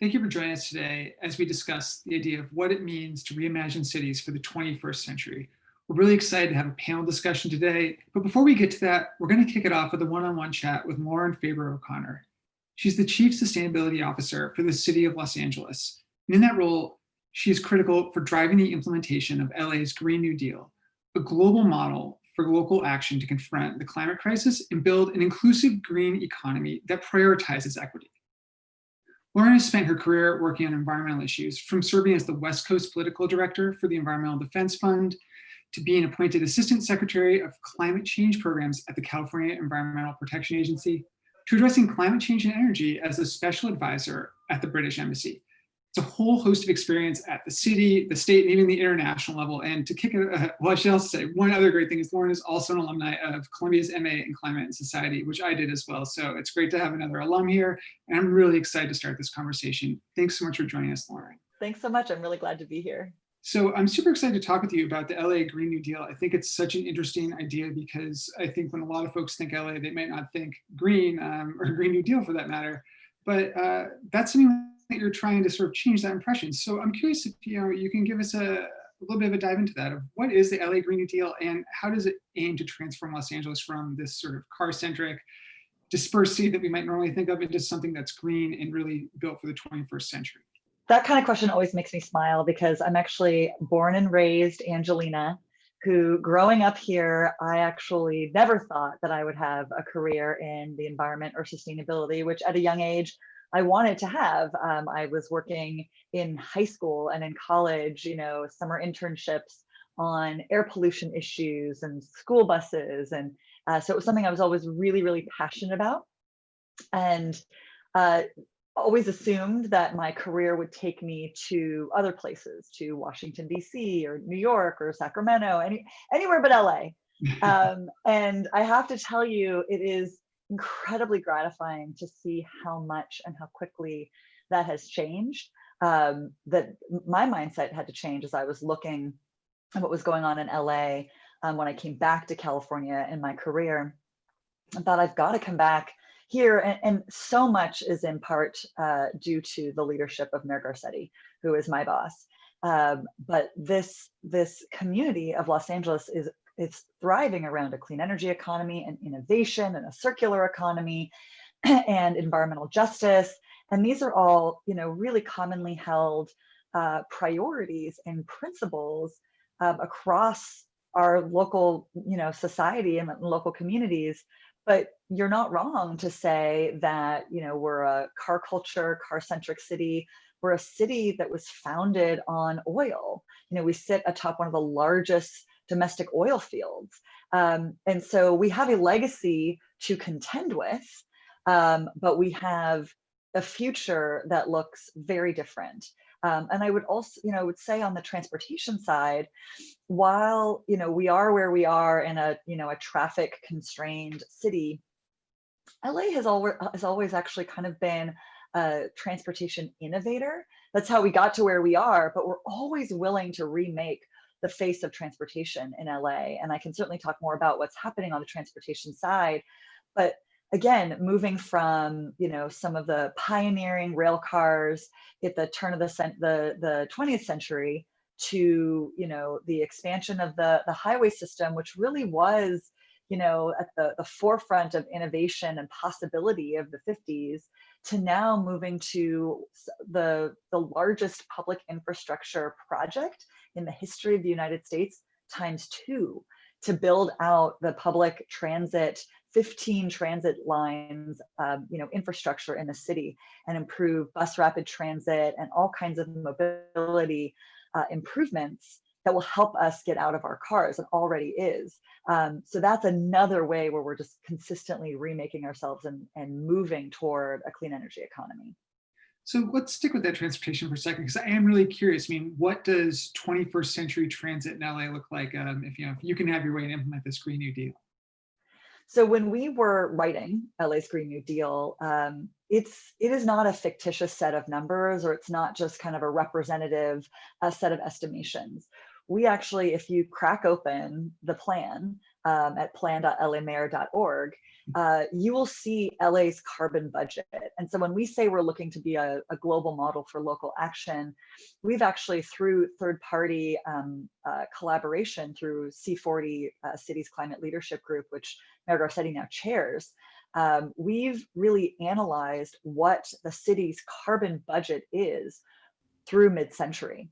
Thank you for joining us today as we discuss the idea of what it means to reimagine cities for the 21st century. We're really excited to have a panel discussion today, but before we get to that, we're going to kick it off with a one-on-one chat with Lauren Faber O'Connor. She's the Chief Sustainability Officer for the City of Los Angeles. And in that role, she is critical for driving the implementation of LA's Green New Deal, a global model for local action to confront the climate crisis and build an inclusive green economy that prioritizes equity. Lauren has spent her career working on environmental issues, from serving as the West Coast Political Director for the Environmental Defense Fund to being appointed Assistant Secretary of Climate Change Programs at the California Environmental Protection Agency, to addressing climate change and energy as a special advisor at the British Embassy. It's a whole host of experience at the city, the state, and even the international level. And to kick it, well, I should also say one other great thing is Lauren is also an alumni of Columbia's MA in Climate and Society, which I did as well. So it's great to have another alum here. And I'm really excited to start this conversation. Thanks so much for joining us, Lauren. Thanks so much. I'm really glad to be here. So I'm super excited to talk with you about the LA Green New Deal. I think it's such an interesting idea because I think when a lot of folks think LA, they might not think green or Green New Deal for that matter. But that's something that you're trying to sort of change that impression. So I'm curious if you can give us a little bit of a dive into that of what is the LA Green New Deal and how does it aim to transform Los Angeles from this sort of car-centric, dispersed city that we might normally think of into something that's green and really built for the 21st century? That kind of question always makes me smile because I'm actually born and raised Angelina, who growing up here, I actually never thought that I would have a career in the environment or sustainability, which at a young age, I wanted to have. I was working in high school and in college, summer internships on air pollution issues and school buses. And so it was something I was always really, really passionate about. And always assumed that my career would take me to other places, to Washington, D.C. or New York or Sacramento, anywhere but LA. And I have to tell you, it is incredibly gratifying to see how much and how quickly that has changed. That my mindset had to change as I was looking at what was going on in LA when I came back to California in my career. I thought I've got to come back here, and so much is in part due to the leadership of Mayor Garcetti, who is my boss. But this community of Los Angeles is thriving around a clean energy economy and innovation and a circular economy and environmental justice. And these are all, really commonly held priorities and principles across our local, society and local communities. But you're not wrong to say that, we're a car culture, car-centric city. We're a city that was founded on oil. We sit atop one of the largest domestic oil fields. And so we have a legacy to contend with, but we have a future that looks very different. And I would also, would say on the transportation side, while, we are where we are in a traffic constrained city, LA has always actually kind of been a transportation innovator. That's how we got to where we are, but we're always willing to remake the face of transportation in LA. And I can certainly talk more about what's happening on the transportation side. But again, moving from, some of the pioneering rail cars at the turn of the 20th century to, the expansion of the highway system, which really was, at the forefront of innovation and possibility of the 50s, to now moving to the largest public infrastructure project in the history of the United States ×2 to build out the public transit, 15 transit lines, infrastructure in the city and improve bus rapid transit and all kinds of mobility improvements that will help us get out of our cars. It already is. So that's another way where we're just consistently remaking ourselves and moving toward a clean energy economy. So let's stick with that transportation for a second, because I am really curious. I mean, what does 21st century transit in LA look like if you can have your way and implement this Green New Deal? So when we were writing LA's Green New Deal, it is not a fictitious set of numbers, or it's not just kind of a representative set of estimations. We actually, if you crack open the plan, at plan.lamayor.org, you will see LA's carbon budget. And so when we say we're looking to be a global model for local action, we've actually, through third-party collaboration through C40 Cities Climate Leadership Group, which Mayor Garcetti now chairs, we've really analyzed what the city's carbon budget is through mid-century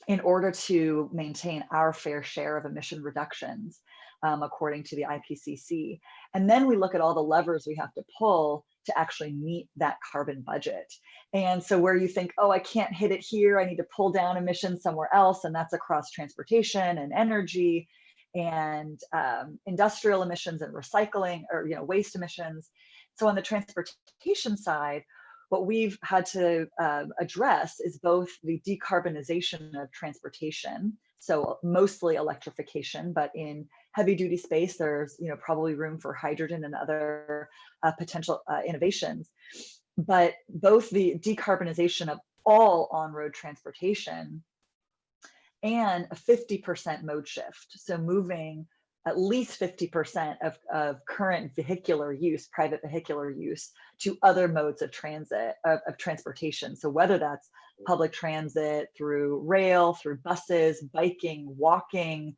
in order to maintain our fair share of emission reductions, according to the IPCC. And then we look at all the levers we have to pull to actually meet that carbon budget. And so where you think, oh, I can't hit it here, I need to pull down emissions somewhere else, and that's across transportation and energy and industrial emissions and recycling, or waste emissions. So on the transportation side, what we've had to address is both the decarbonization of transportation, so mostly electrification, but in heavy duty space, there's probably room for hydrogen and other potential innovations. But both the decarbonization of all on-road transportation and a 50% mode shift, so moving at least 50% of current vehicular use, private vehicular use, to other modes of transit, of transportation. So whether that's public transit, through rail, through buses, biking, walking,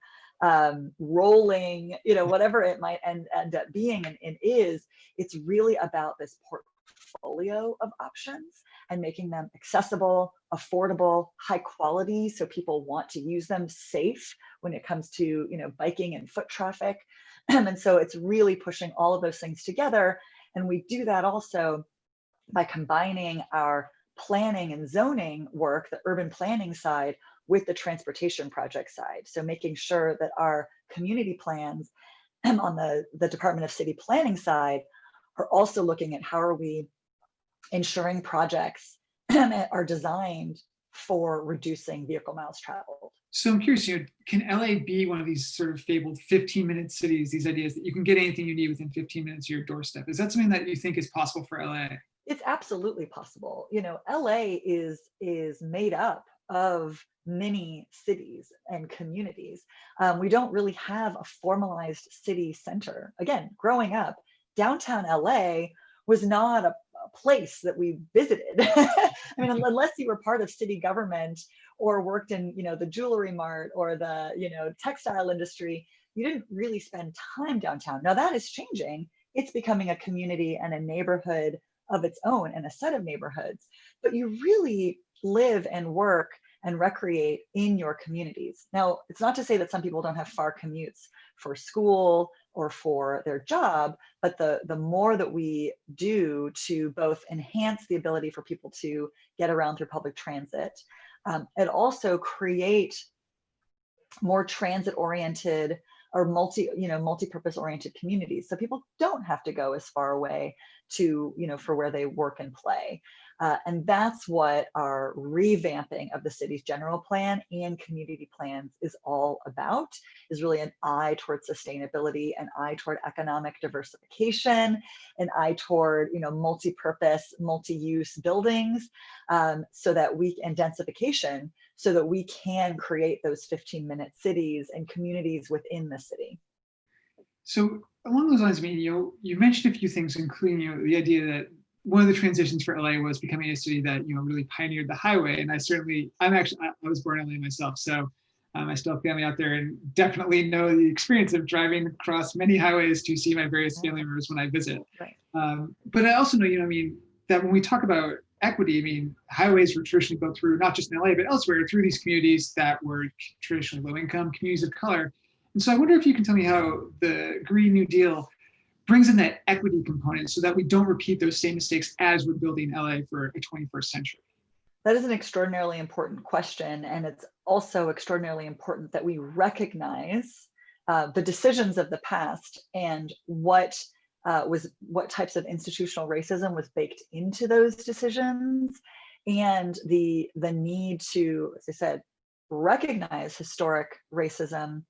rolling, whatever it might end up being and is, it's really about this portfolio of options and making them accessible, affordable, high quality, so people want to use them, safe when it comes to biking and foot traffic. And so it's really pushing all of those things together. And we do that also by combining our planning and zoning work, the urban planning side, with the transportation project side. So making sure that our community plans on the Department of City Planning side are also looking at how are we ensuring projects are designed for reducing vehicle miles traveled. So I'm curious, can LA be one of these sort of fabled 15-minute cities, these ideas that you can get anything you need within 15 minutes of your doorstep? Is that something that you think is possible for LA? It's absolutely possible. LA is made up of many cities and communities. We don't really have a formalized city center. Again, growing up, downtown LA was not a place that we visited. I mean, unless you were part of city government or worked in, the jewelry mart or the, textile industry, you didn't really spend time downtown. Now that is changing. It's becoming a community and a neighborhood of its own and a set of neighborhoods, but you really live and work and recreate in your communities. Now, it's not to say that some people don't have far commutes for school or for their job, but the more that we do to both enhance the ability for people to get around through public transit, and also create more transit-oriented or multi-purpose oriented communities, so people don't have to go as far away to, for where they work and play. And that's what our revamping of the city's general plan and community plans is all about, is really an eye toward sustainability, an eye toward economic diversification, an eye toward, multi-purpose, multi-use buildings, and densification, so that we can create those 15-minute cities and communities within the city. So along those lines, you mentioned a few things, including the idea that one of the transitions for LA was becoming a city that really pioneered the highway. And I was born in LA myself, so I still have family out there and definitely know the experience of driving across many highways to see my various family members when I visit. Right. But I also know, that when we talk about equity, highways were traditionally built through, not just in LA, but elsewhere, through these communities that were traditionally low income, communities of color. And so I wonder if you can tell me how the Green New Deal brings in that equity component so that we don't repeat those same mistakes as we're building LA for a 21st century. That is an extraordinarily important question. And it's also extraordinarily important that we recognize the decisions of the past and what types of institutional racism was baked into those decisions, and the need to, as I said, recognize historic racism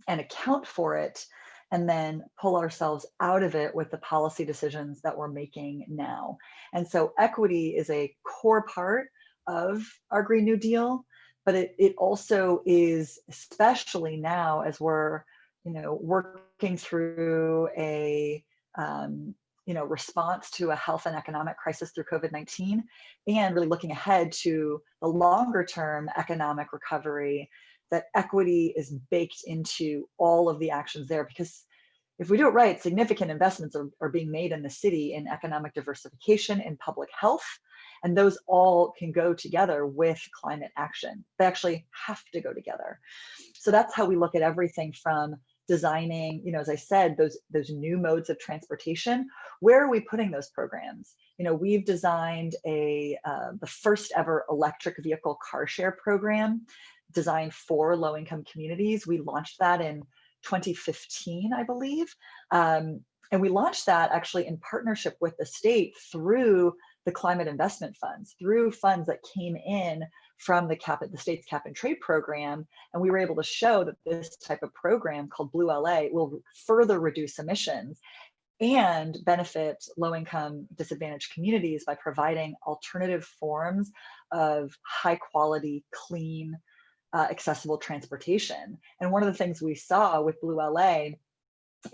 and account for it, and then pull ourselves out of it with the policy decisions that we're making now. And so equity is a core part of our Green New Deal, but it also is, especially now as we're working working through a response to a health and economic crisis through COVID-19, and really looking ahead to the longer term economic recovery, that equity is baked into all of the actions there. Because if we do it right, significant investments are being made in the city in economic diversification, in public health, and those all can go together with climate action. They actually have to go together. So that's how we look at everything from designing, as I said, those new modes of transportation. Where are we putting those programs? We've designed the first ever electric vehicle car share program designed for low-income communities. We launched that in 2015, I believe. And we launched that actually in partnership with the state through the climate investment funds, through funds that came in from the state's cap and trade program. And we were able to show that this type of program called Blue LA will further reduce emissions and benefit low-income disadvantaged communities by providing alternative forms of high quality, clean, accessible transportation. And one of the things we saw with Blue LA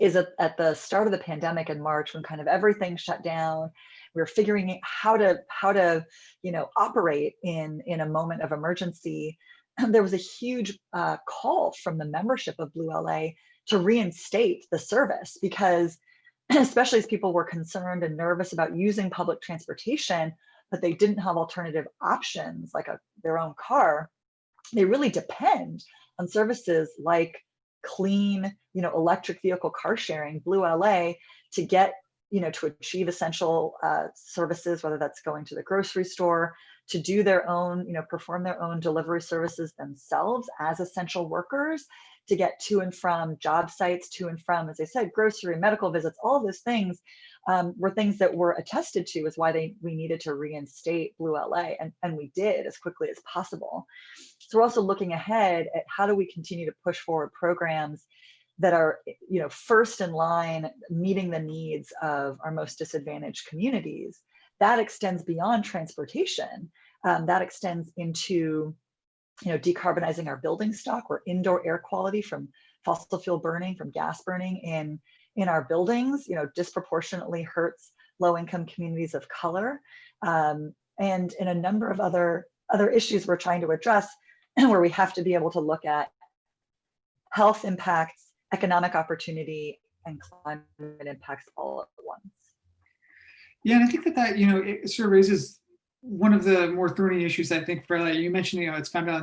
is at the start of the pandemic in March, when kind of everything shut down, we were figuring out how to operate in a moment of emergency. There was a huge call from the membership of Blue LA to reinstate the service, because especially as people were concerned and nervous about using public transportation, but they didn't have alternative options like their own car. They really depend on services like clean, electric vehicle car sharing, Blue LA, to get, to achieve essential services, whether that's going to the grocery store, to do their own, perform their own delivery services themselves as essential workers, to get to and from job sites, to and from, as I said, grocery, medical visits, all of those things were things that were attested to as why we needed to reinstate Blue LA, and we did as quickly as possible. So we're also looking ahead at how do we continue to push forward programs that are, first in line meeting the needs of our most disadvantaged communities. That extends beyond transportation. That extends into, decarbonizing our building stock, or indoor air quality from fossil fuel burning, from gas burning in our buildings, disproportionately hurts low-income communities of color, and in a number of other issues we're trying to address, where we have to be able to look at health impacts, economic opportunity, and climate impacts all at once. Yeah, and I think that it sort of raises one of the more thorny issues, I think, for LA. You mentioned, it's founded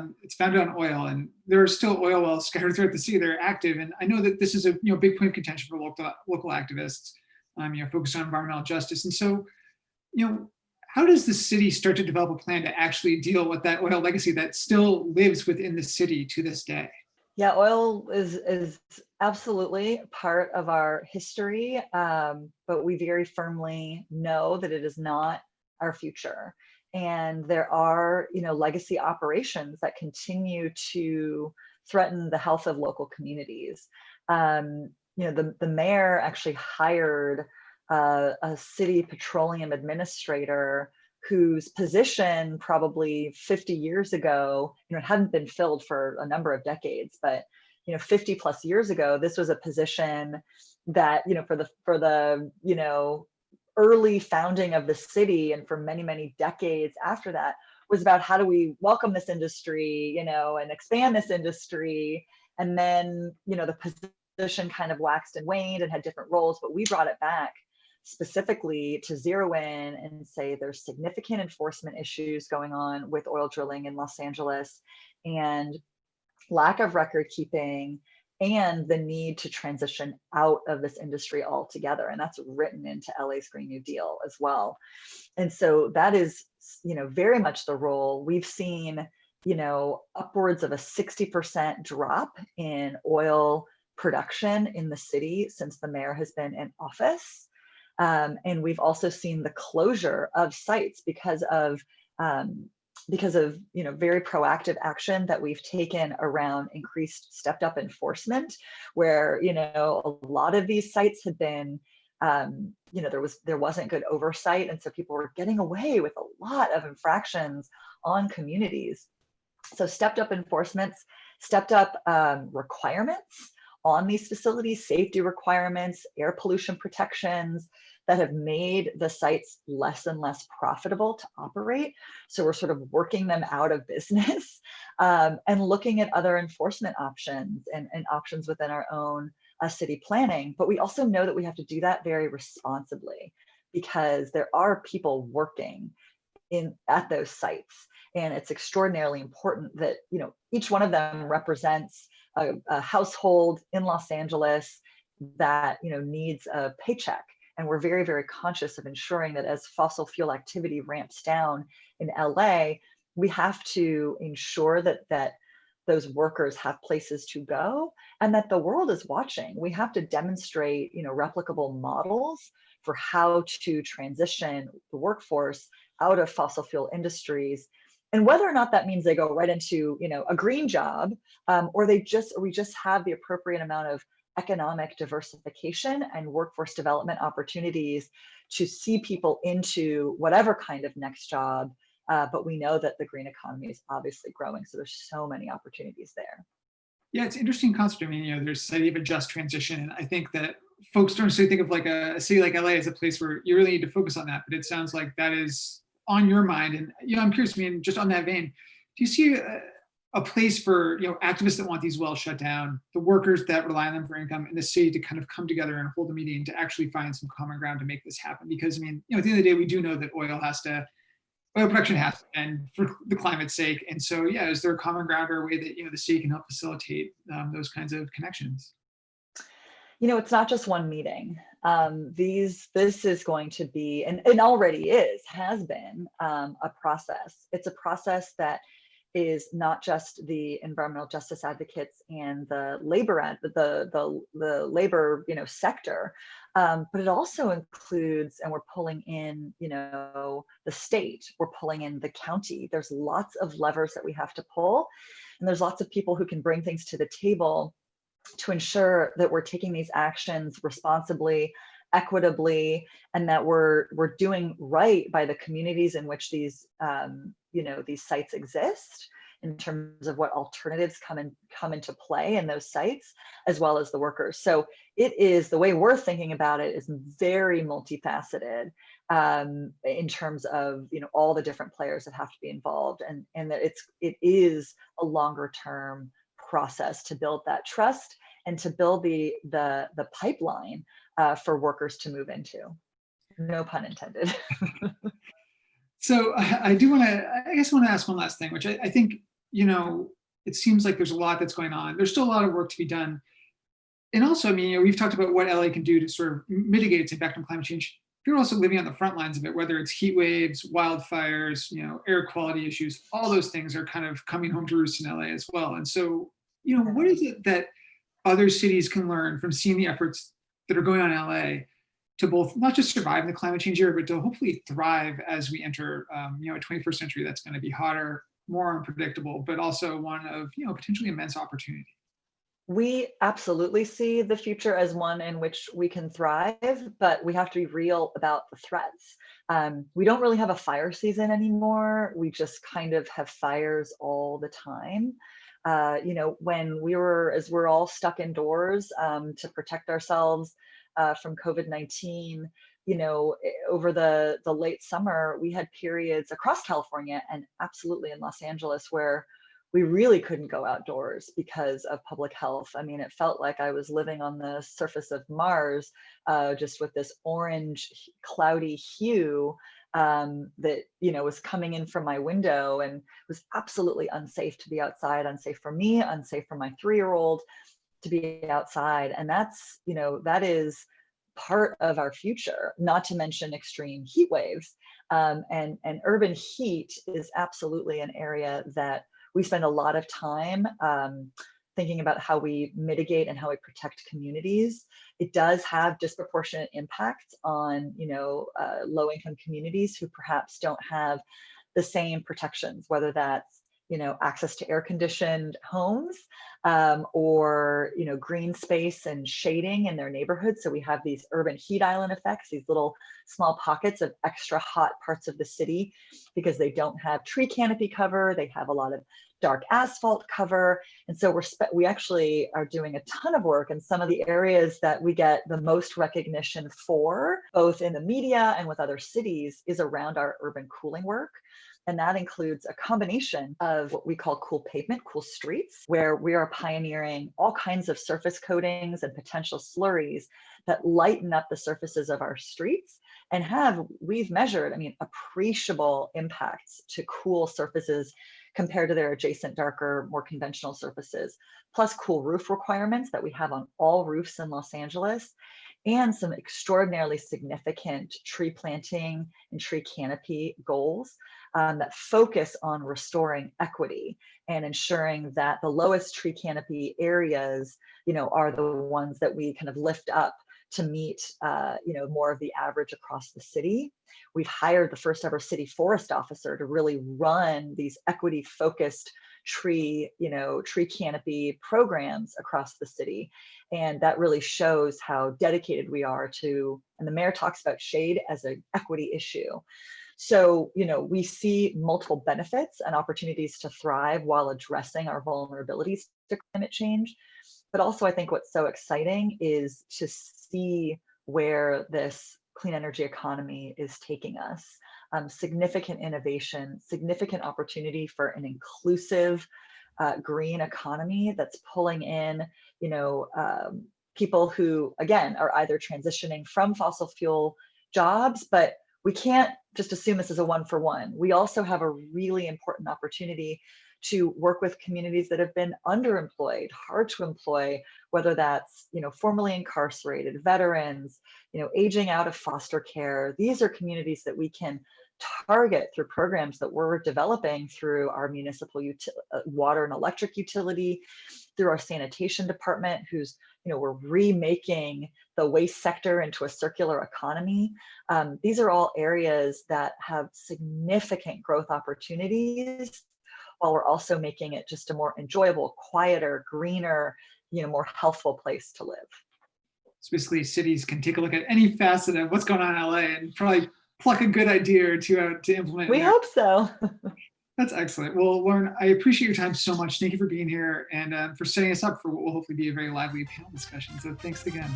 on oil, and there are still oil wells scattered throughout the city that are active. And I know that this is a big point of contention for local activists, focused on environmental justice. And so, how does the city start to develop a plan to actually deal with that oil legacy that still lives within the city to this day? Yeah, oil is absolutely part of our history, but we very firmly know that it is not our future. And there are, legacy operations that continue to threaten the health of local communities. The mayor actually hired a city petroleum administrator whose position probably 50 years ago, it hadn't been filled for a number of decades, but 50 plus years ago, this was a position that, for the early founding of the city, and for many, many decades after that, was about how do we welcome this industry, and expand this industry. And then, the position kind of waxed and waned and had different roles, but we brought it back specifically to zero in and say there's significant enforcement issues going on with oil drilling in Los Angeles, and lack of record keeping, and the need to transition out of this industry altogether. And that's written into LA's Green New Deal as well. And so that is, very much the role. We've seen, upwards of a 60% drop in oil production in the city since the mayor has been in office. And we've also seen the closure of sites because of very proactive action that we've taken around increased stepped up enforcement, where, a lot of these sites had been, there wasn't good oversight. And so people were getting away with a lot of infractions on communities. So stepped up enforcements, stepped up requirements on these facilities, safety requirements, air pollution protections that have made the sites less and less profitable to operate. So we're sort of working them out of business, and looking at other enforcement options and options within our own city planning. But we also know that we have to do that very responsibly, because there are people working at those sites, and it's extraordinarily important that each one of them represents a household in Los Angeles that needs a paycheck. And we're very, very conscious of ensuring that as fossil fuel activity ramps down in LA, we have to ensure that those workers have places to go, and that the world is watching. We have to demonstrate replicable models for how to transition the workforce out of fossil fuel industries, and whether or not that means they go right into a green job, or we just have the appropriate amount of economic diversification and workforce development opportunities to see people into whatever kind of next job. But we know that the green economy is obviously growing, so there's so many opportunities there. Yeah, it's an interesting concept. I mean, there's the idea of a just transition. And I think that folks don't necessarily think of like a city like LA as a place where you really need to focus on that. But it sounds like that is on your mind. And I'm curious, I mean, just on that vein, do you see a place for activists that want these wells shut down, the workers that rely on them for income, and the city to kind of come together and hold a meeting to actually find some common ground to make this happen? Because I mean, at the end of the day, we do know that oil production has to end for the climate's sake. And so, yeah, is there a common ground or a way that the city can help facilitate those kinds of connections? It's not just one meeting. This is going to be, and already has been a process. It's a process that is not just the environmental justice advocates and the labor sector, but it also includes, and we're pulling in the state, we're pulling in the county. There's lots of levers that we have to pull, and there's lots of people who can bring things to the table to ensure that we're taking these actions responsibly, equitably, and that we're doing right by the communities in which these these sites exist, in terms of what alternatives come into play in those sites, as well as the workers. So it is, the way we're thinking about it is very multifaceted, in terms of all the different players that have to be involved, and that it is a longer term process to build that trust and to build the pipeline for workers to move into. No pun intended. So I do want to ask one last thing, which I think, it seems like there's a lot that's going on. There's still a lot of work to be done. And also, I mean, we've talked about what LA can do to sort of mitigate its impact on climate change. You're also living on the front lines of it, whether it's heat waves, wildfires, air quality issues, all those things are kind of coming home to roost in LA as well. And so, what is it that other cities can learn from seeing the efforts that are going on in LA to both not just survive in the climate change era, but to hopefully thrive as we enter, a 21st century that's going to be hotter, more unpredictable, but also one of, potentially immense opportunity? We absolutely see the future as one in which we can thrive, but we have to be real about the threats. We don't really have a fire season anymore. We just kind of have fires all the time. When as we're all stuck indoors to protect ourselves from COVID-19, over the late summer, we had periods across California and absolutely in Los Angeles where we really couldn't go outdoors because of public health. I mean, it felt like I was living on the surface of Mars, just with this orange, cloudy hue that was coming in from my window, and it was absolutely unsafe to be outside, unsafe for me, unsafe for my 3-year-old to be outside. And that's, that is part of our future, not to mention extreme heat waves. And urban heat is absolutely an area that we spend a lot of time thinking about how we mitigate and how we protect communities. It does have disproportionate impacts on, low-income communities who perhaps don't have the same protections, whether that's, access to air-conditioned homes, or, green space and shading in their neighborhoods. So we have these urban heat island effects, these little small pockets of extra hot parts of the city because they don't have tree canopy cover. They have a lot of dark asphalt cover. And so we actually are doing a ton of work, and some of the areas that we get the most recognition for, both in the media and with other cities, is around our urban cooling work. And that includes a combination of what we call cool pavement, cool streets, where we are pioneering all kinds of surface coatings and potential slurries that lighten up the surfaces of our streets and we've measured, appreciable impacts to cool surfaces compared to their adjacent, darker, more conventional surfaces, plus cool roof requirements that we have on all roofs in Los Angeles, and some extraordinarily significant tree planting and tree canopy goals that focus on restoring equity and ensuring that the lowest tree canopy areas, are the ones that we kind of lift up to meet, more of the average across the city. We've hired the first ever city forest officer to really run these equity focused tree canopy programs across the city. And that really shows how dedicated we are to, and the mayor talks about shade as an equity issue. So, we see multiple benefits and opportunities to thrive while addressing our vulnerabilities to climate change. But also, I think what's so exciting is to see where this clean energy economy is taking us. Significant innovation, significant opportunity for an inclusive green economy that's pulling in, people who, again, are either transitioning from fossil fuel jobs, but we can't just assume this is a one-for-one. We also have a really important opportunity to work with communities that have been underemployed, hard to employ, whether that's, formerly incarcerated, veterans, aging out of foster care. These are communities that we can target through programs that we're developing through our municipal water and electric utility, through our sanitation department, who's, we're remaking the waste sector into a circular economy. These are all areas that have significant growth opportunities, while we're also making it just a more enjoyable, quieter, greener, more healthful place to live. So basically, cities can take a look at any facet of what's going on in LA and probably pluck a good idea or two out to implement. We hope so. That's excellent. Well, Lauren, I appreciate your time so much. Thank you for being here and for setting us up for what will hopefully be a very lively panel discussion. So thanks again.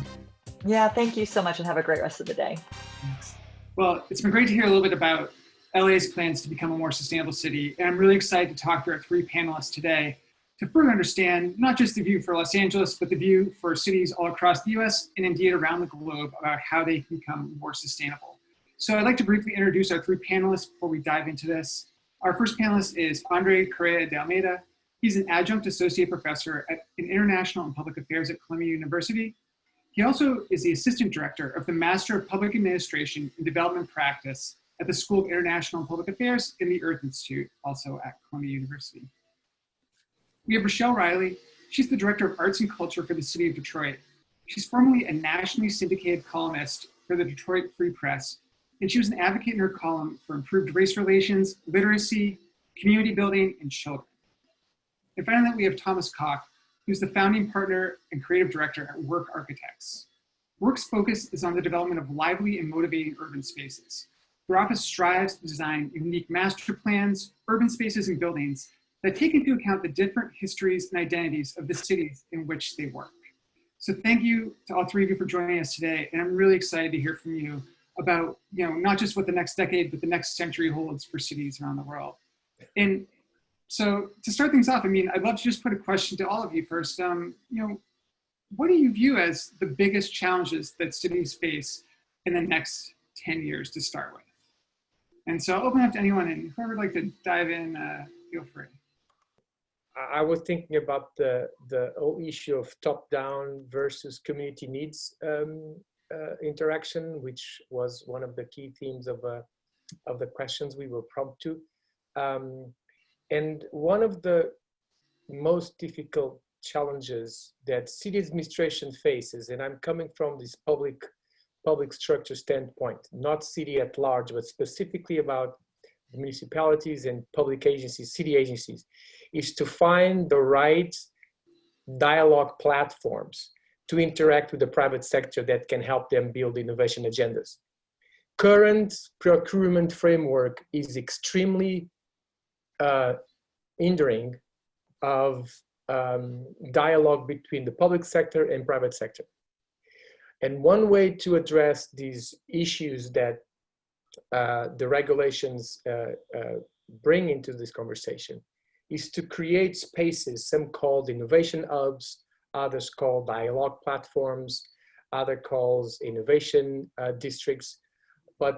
Yeah, thank you so much, and have a great rest of the day. Thanks. Well, it's been great to hear a little bit about LA's plans to become a more sustainable city. And I'm really excited to talk to our three panelists today to further understand not just the view for Los Angeles, but the view for cities all across the US and indeed around the globe about how they can become more sustainable. So I'd like to briefly introduce our three panelists before we dive into this. Our first panelist is André Corria de Almeida. He's an adjunct associate professor in international and public affairs at Columbia University. He also is the assistant director of the Master of Public Administration and Development Practice at the School of International and Public Affairs in the Earth Institute, also at Columbia University. We have Rochelle Riley. She's the director of arts and culture for the city of Detroit. She's formerly a nationally syndicated columnist for the Detroit Free Press, and she was an advocate in her column for improved race relations, literacy, community building, and children. And finally, we have Thomas Kock, who's the founding partner and creative director at Work Architects. Work's focus is on the development of lively and motivating urban spaces. Their office strives to design unique master plans, urban spaces, and buildings that take into account the different histories and identities of the cities in which they work. So thank you to all three of you for joining us today. And I'm really excited to hear from you about, not just what the next decade, but the next century holds for cities around the world. And so to start things off, I'd love to just put a question to all of you first. What do you view as the biggest challenges that cities face in the next 10 years to start with? And so I'll open up to anyone, and whoever would like to dive in, feel free. I was thinking about the whole issue of top-down versus community needs interaction, which was one of the key themes of the questions we were prompted to. And one of the most difficult challenges that city administration faces, and I'm coming from this public structure standpoint, not city at large, but specifically about municipalities and public agencies, city agencies, is to find the right dialogue platforms to interact with the private sector that can help them build innovation agendas. Current procurement framework is extremely hindering of dialogue between the public sector and private sector. And one way to address these issues that the regulations bring into this conversation is to create spaces, some called innovation hubs, others called dialogue platforms, other calls innovation districts. But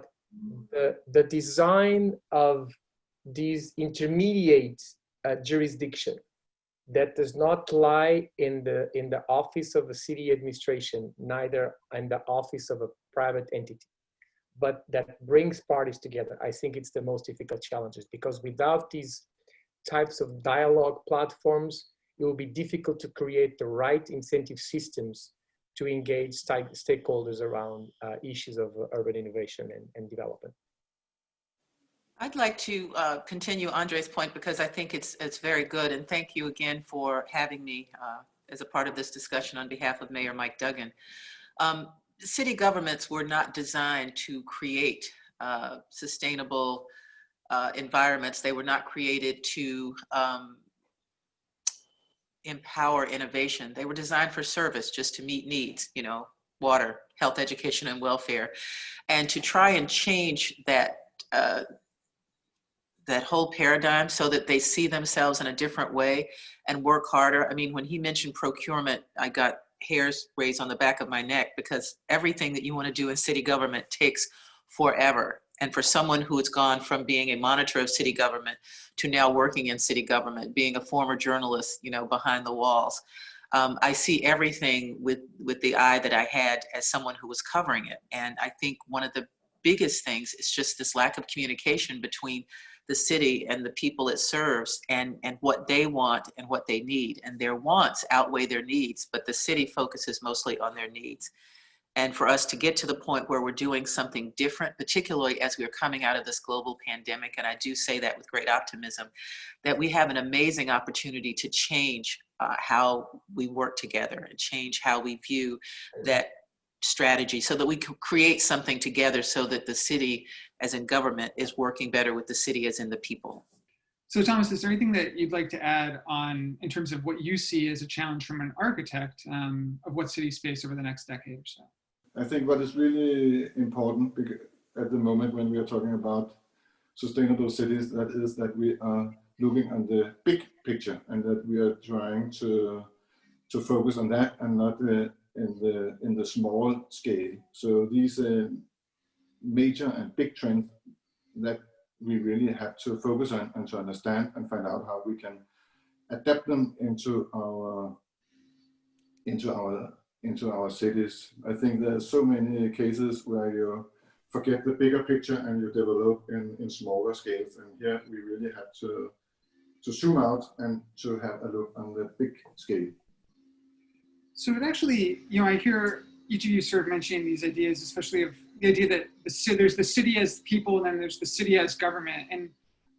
the design of these intermediate jurisdiction that does not lie in the office of a city administration, neither in the office of a private entity, but that brings parties together. I think it's the most difficult challenges, because without these types of dialogue platforms, it will be difficult to create the right incentive systems to engage stakeholders around issues of urban innovation and development. I'd like to continue Andre's point, because I think it's very good. And thank you again for having me as a part of this discussion on behalf of Mayor Mike Duggan. City governments were not designed to create sustainable environments. They were not created to empower innovation. They were designed for service, just to meet needs, you know, water, health, education, and welfare. And to try and change that that whole paradigm so that they see themselves in a different way and work harder. I mean, when he mentioned procurement, I got hairs raised on the back of my neck, because everything that you want to do in city government takes forever. And for someone who has gone from being a monitor of city government to now working in city government, being a former journalist, you know, behind the walls, I see everything with the eye that I had as someone who was covering it. And I think one of the biggest things is just this lack of communication between the city and the people it serves, and what they want and what they need. And their wants outweigh their needs, but the city focuses mostly on their needs. And for us to get to the point where we're doing something different, particularly as we're coming out of this global pandemic, and I do say that with great optimism, that we have an amazing opportunity to change how we work together and change how we view that strategy, so that we can create something together, so that the city, as in government, is working better with the city as in the people. So Thomas, is there anything that you'd like to add on in terms of what you see as a challenge from an architect of what cities face over the next decade or so? I think what is really important at the moment when we are talking about sustainable cities, that is that we are looking at the big picture, and that we are trying to focus on that and not in the small scale. So these major and big trends that we really have to focus on and to understand and find out how we can adapt them into our cities. I think there are so many cases where you forget the bigger picture and you develop in smaller scales. And here we really have to zoom out and to have a look on the big scale. So it actually, you know, I hear each of you sort of mentioning these ideas, especially of the idea that there's the city as people, and then there's the city as government. And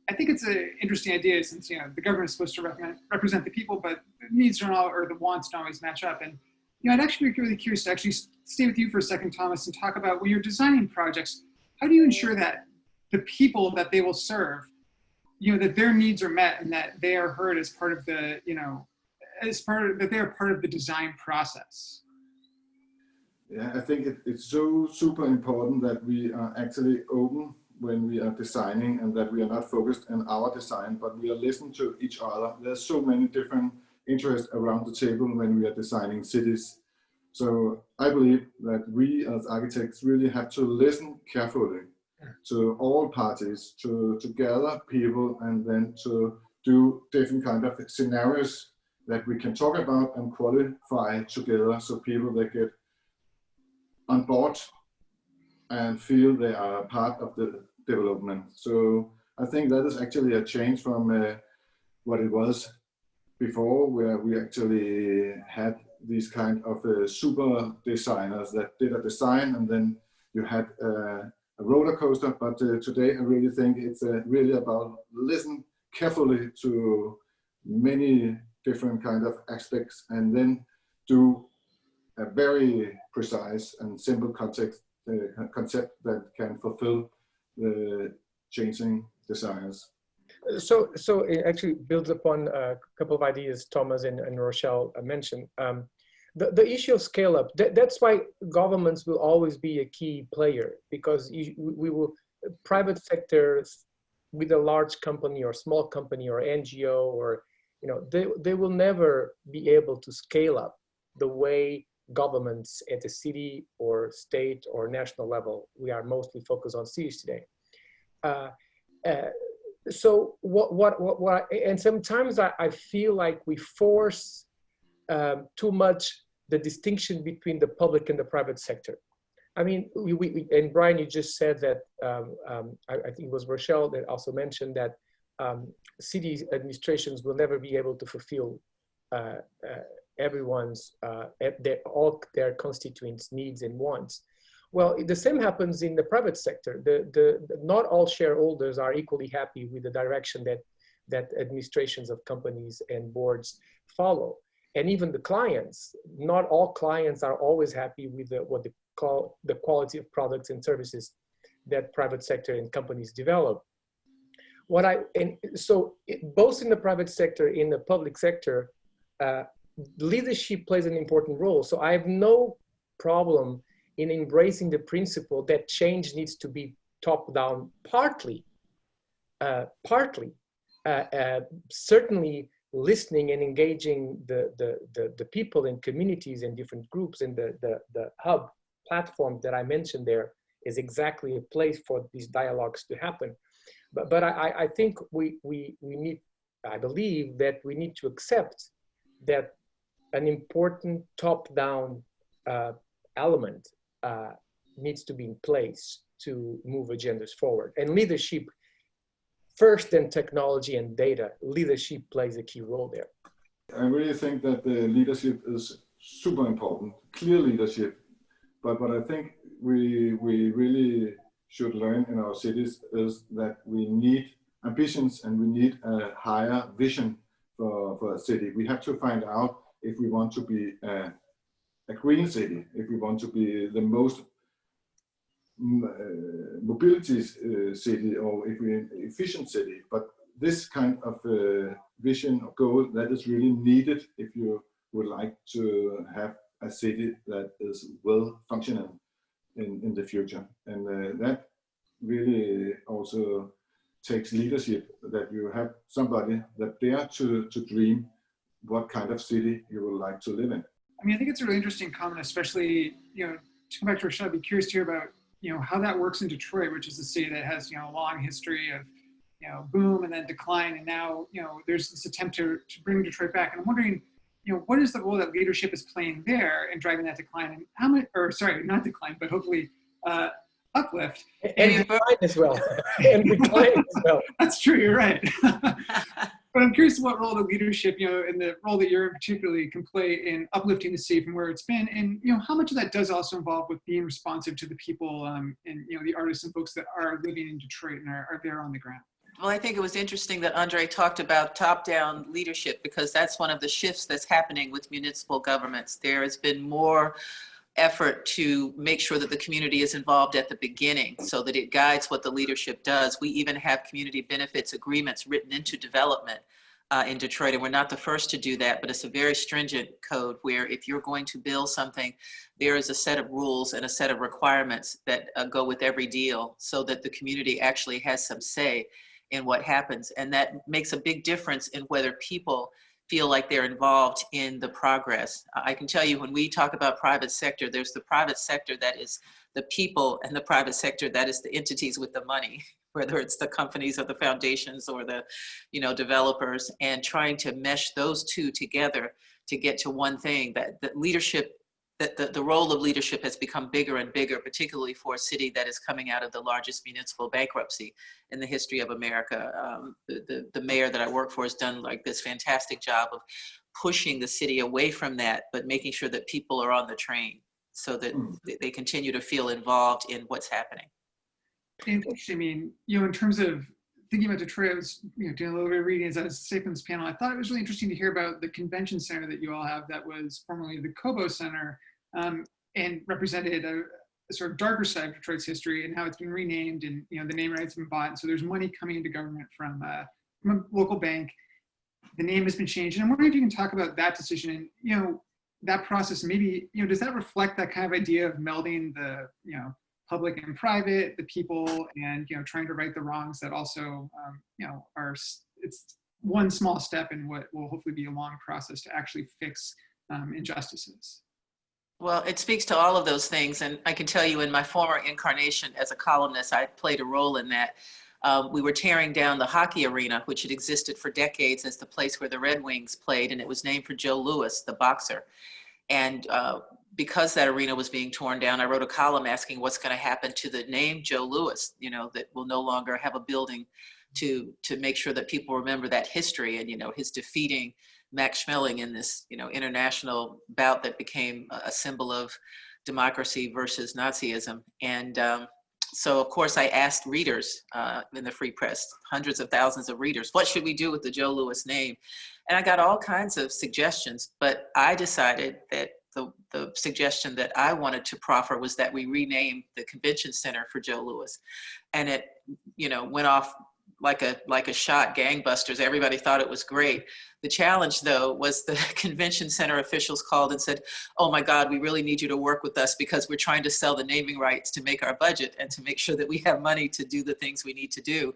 I think it's an interesting idea, since, you know, the government is supposed to represent the people, but the needs don't all, or the wants don't always match up. And, you know, I'd actually be really curious to actually stay with you for a second, Thomas, and talk about, when you're designing projects, how do you ensure that the people that they will serve, you know, that their needs are met and that they are heard as part of the, you know, that they are part of the design process? Yeah, I think it's so super important that we are actually open when we are designing, and that we are not focused on our design, but we are listening to each other. There's so many different interests around the table when we are designing cities. So I believe that we as architects really have to listen carefully to all parties, to gather people, and then to do different kind of scenarios that we can talk about and qualify together, so people that get on board and feel they are part of the development. So I think that is actually a change from what it was before, where we actually had these kind of super designers that did a design, and then you had a roller coaster. But today I really think it's really about listen carefully to many different kind of aspects, and then do a very precise and simple concept that can fulfill the changing desires. So it actually builds upon a couple of ideas Thomas and Rochelle mentioned. The issue of scale up, that's why governments will always be a key player, because private sectors with a large company or small company or NGO, or they will never be able to scale up the way governments at the city or state or national level. We are mostly focused on cities today. So and sometimes I feel like we force too much the distinction between the public and the private sector. I mean, and Brian, you just said that, I think it was Rochelle that also mentioned that city administrations will never be able to fulfill everyone's, all their constituents' needs and wants. Well, the same happens in the private sector. Not all shareholders are equally happy with the direction that administrations of companies and boards follow. And even the clients, not all clients are always happy with what they call the quality of products and services that private sector and companies develop. So both in the private sector, in the public sector, leadership plays an important role. So I have no problem in embracing the principle that change needs to be top-down, partly, certainly listening and engaging the people and communities and different groups, and the hub platform that I mentioned there is exactly a place for these dialogues to happen. But I think we need, I believe that we need to accept that an important top-down element needs to be in place to move agendas forward. And leadership, first than technology and data, leadership plays a key role there. I really think that the leadership is super important, clear leadership. But what I think we really should learn in our cities is that we need ambitions and we need a higher vision for a city. We have to find out if we want to be a green city, if we want to be the most mobility city, or if we're an efficient city. But this kind of vision or goal that is really needed if you would like to have a city that is well functioning in the future. And that really also takes leadership, that you have somebody that dare to dream what kind of city you would like to live in. I mean, I think it's a really interesting comment, especially, to come back to Rochelle, I'd be curious to hear about, how that works in Detroit, which is a city that has, a long history of, boom and then decline. And now, there's this attempt to bring Detroit back. And I'm wondering, what is the role that leadership is playing there in driving that decline? And how much, or sorry, not decline, but hopefully uplift. And decline as well. And decline as well. That's true, you're right. But I'm curious what role the leadership, and the role that you're in particularly can play in uplifting the city from where it's been, and how much of that does also involve with being responsive to the people and the artists and folks that are living in Detroit and are there on the ground. Well, I think it was interesting that André talked about top-down leadership, because that's one of the shifts that's happening with municipal governments. There has been more effort to make sure that the community is involved at the beginning so that it guides what the leadership does. We even have community benefits agreements written into development in Detroit, and we're not the first to do that, but it's a very stringent code where if you're going to build something, there is a set of rules and a set of requirements that go with every deal so that the community actually has some say in what happens. And that makes a big difference in whether people feel like they're involved in the progress. I can tell you, when we talk about private sector, there's the private sector that is the people, and the private sector that is the entities with the money, whether it's the companies or the foundations or the developers, and trying to mesh those two together to get to one thing. That leadership, that the role of leadership has become bigger and bigger, particularly for a city that is coming out of the largest municipal bankruptcy in the history of America. The mayor that I work for has done this fantastic job of pushing the city away from that, but making sure that people are on the train so that they continue to feel involved in what's happening. And I mean, in terms of thinking about Detroit, I was doing a little bit of reading as I was safe in this panel. I thought it was really interesting to hear about the convention center that you all have that was formerly the Cobo Center, and represented a sort of darker side of Detroit's history and how it's been renamed, and the name rights have been bought. And so there's money coming into government from from a local bank. The name has been changed. And I'm wondering if you can talk about that decision and, that process. Maybe, does that reflect that kind of idea of melding the, public and private, the people, and, trying to right the wrongs that also, it's one small step in what will hopefully be a long process to actually fix injustices. Well, it speaks to all of those things. And I can tell you in my former incarnation as a columnist, I played a role in that. We were tearing down the hockey arena, which had existed for decades as the place where the Red Wings played, and it was named for Joe Louis, the boxer. And because that arena was being torn down, I wrote a column asking what's going to happen to the name Joe Louis, that will no longer have a building to make sure that people remember that history and, his defeating Max Schmeling in this, international bout that became a symbol of democracy versus Nazism. And so, of course, I asked readers in the Free Press, hundreds of thousands of readers, what should we do with the Joe Louis name? And I got all kinds of suggestions, but I decided that the suggestion that I wanted to proffer was that we rename the convention center for Joe Louis. And it, went off like a shot, gangbusters. Everybody thought it was great. The challenge, though, was the convention center officials called and said, oh my God, we really need you to work with us because we're trying to sell the naming rights to make our budget and to make sure that we have money to do the things we need to do.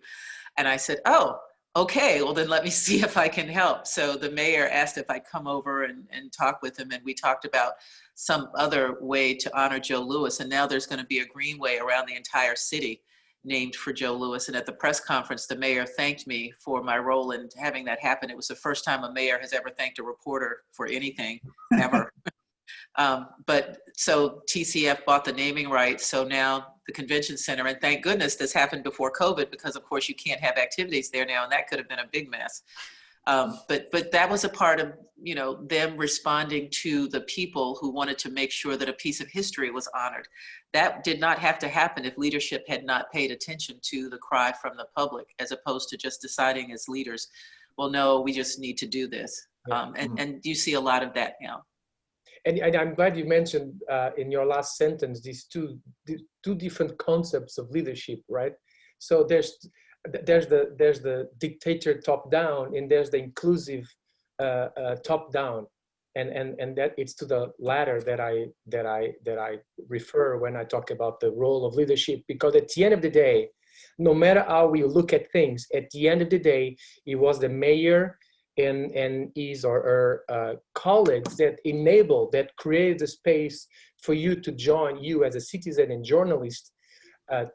And I said, oh, okay, well then let me see if I can help. So the mayor asked if I'd come over and talk with him, and we talked about some other way to honor Joe Louis. And now there's going to be a greenway around the entire city named for Joe Louis. And at the press conference, the mayor thanked me for my role in having that happen. It was the first time a mayor has ever thanked a reporter for anything, ever. But so TCF bought the naming rights. So now the convention center, and thank goodness this happened before COVID, because of course you can't have activities there now, and that could have been a big mess. But that was a part of, them responding to the people who wanted to make sure that a piece of history was honored. That did not have to happen if leadership had not paid attention to the cry from the public, as opposed to just deciding as leaders, well, no, we just need to do this. And you see a lot of that now. And I'm glad you mentioned in your last sentence these two different concepts of leadership, right? So there's the dictator top down, and there's the inclusive top down, and that it's to the latter that I refer when I talk about the role of leadership. Because at the end of the day, no matter how we look at things, at the end of the day, it was the mayor and his or her colleagues that created the space for you to join, you as a citizen and journalist,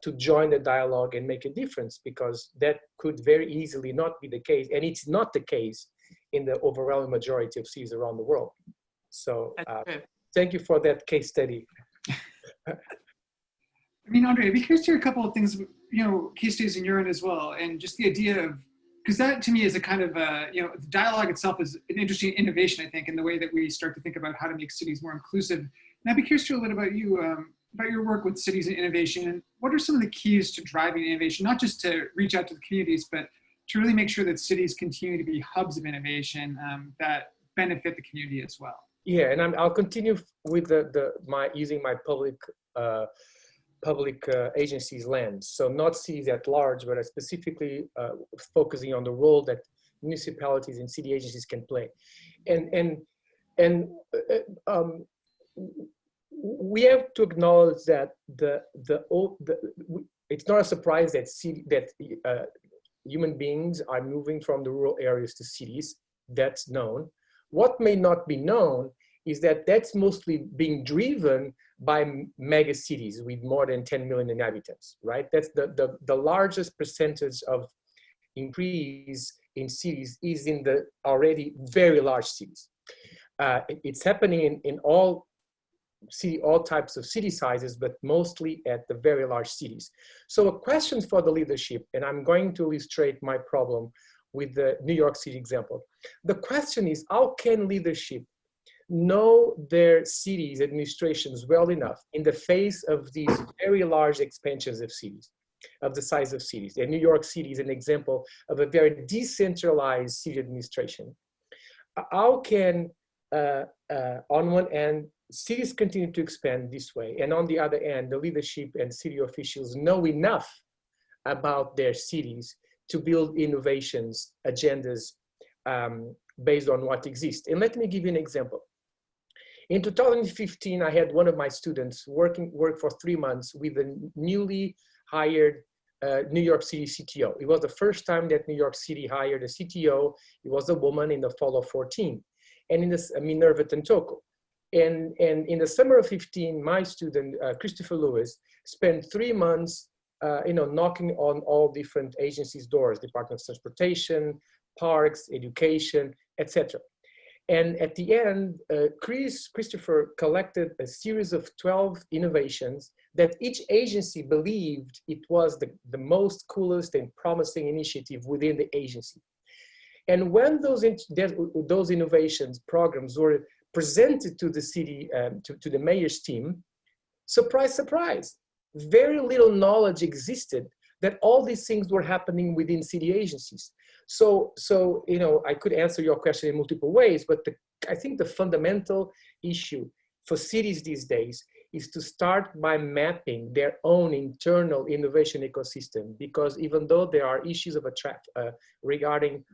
to join the dialogue and make a difference, because that could very easily not be the case. And it's not the case in the overwhelming majority of cities around the world. So thank you for that case study. André, I'd be curious to hear a couple of things, case studies in your end as well. And just the idea of, because that to me is a kind of, the dialogue itself is an interesting innovation, I think, in the way that we start to think about how to make cities more inclusive. And I'd be curious to hear a little bit about you, about your work with cities and innovation. And what are some of the keys to driving innovation, not just to reach out to the communities, but to really make sure that cities continue to be hubs of innovation that benefit the community as well? Yeah, and I'll continue with using my public agencies lens. So not cities at large, but specifically focusing on the role that municipalities and city agencies can play. And we have to acknowledge that it's not a surprise that human beings are moving from the rural areas to cities. That's known. What may not be known is that that's mostly being driven by mega cities with more than 10 million inhabitants, right? That's the largest percentage of increase in cities is in the already very large cities. It's happening in all types of city sizes, but mostly at the very large cities. So a question for the leadership, and I'm going to illustrate my problem with the New York City example. The question is, how can leadership know their cities' administrations well enough in the face of these very large expansions of cities, of the size of cities? And New York City is an example of a very decentralized city administration. How can, on one end, cities continue to expand this way, and on the other end, the leadership and city officials know enough about their cities to build innovations, agendas based on what exists. And let me give you an example. In 2015, I had one of my students work for 3 months with a newly hired New York City CTO. It was the first time that New York City hired a CTO. It was a woman in the fall of 14, and in this Minerva Tentoko. And in the summer of 15, my student, Christopher Lewis, spent 3 months knocking on all different agencies' doors, Department of Transportation, parks, education, etc. And at the end, Christopher collected a series of 12 innovations that each agency believed it was the most coolest and promising initiative within the agency. And when those innovations programs were presented to the city, to the mayor's team, surprise, surprise, very little knowledge existed that all these things were happening within city agencies. So I could answer your question in multiple ways, but I think the fundamental issue for cities these days is to start by mapping their own internal innovation ecosystem, because even though there are issues regarding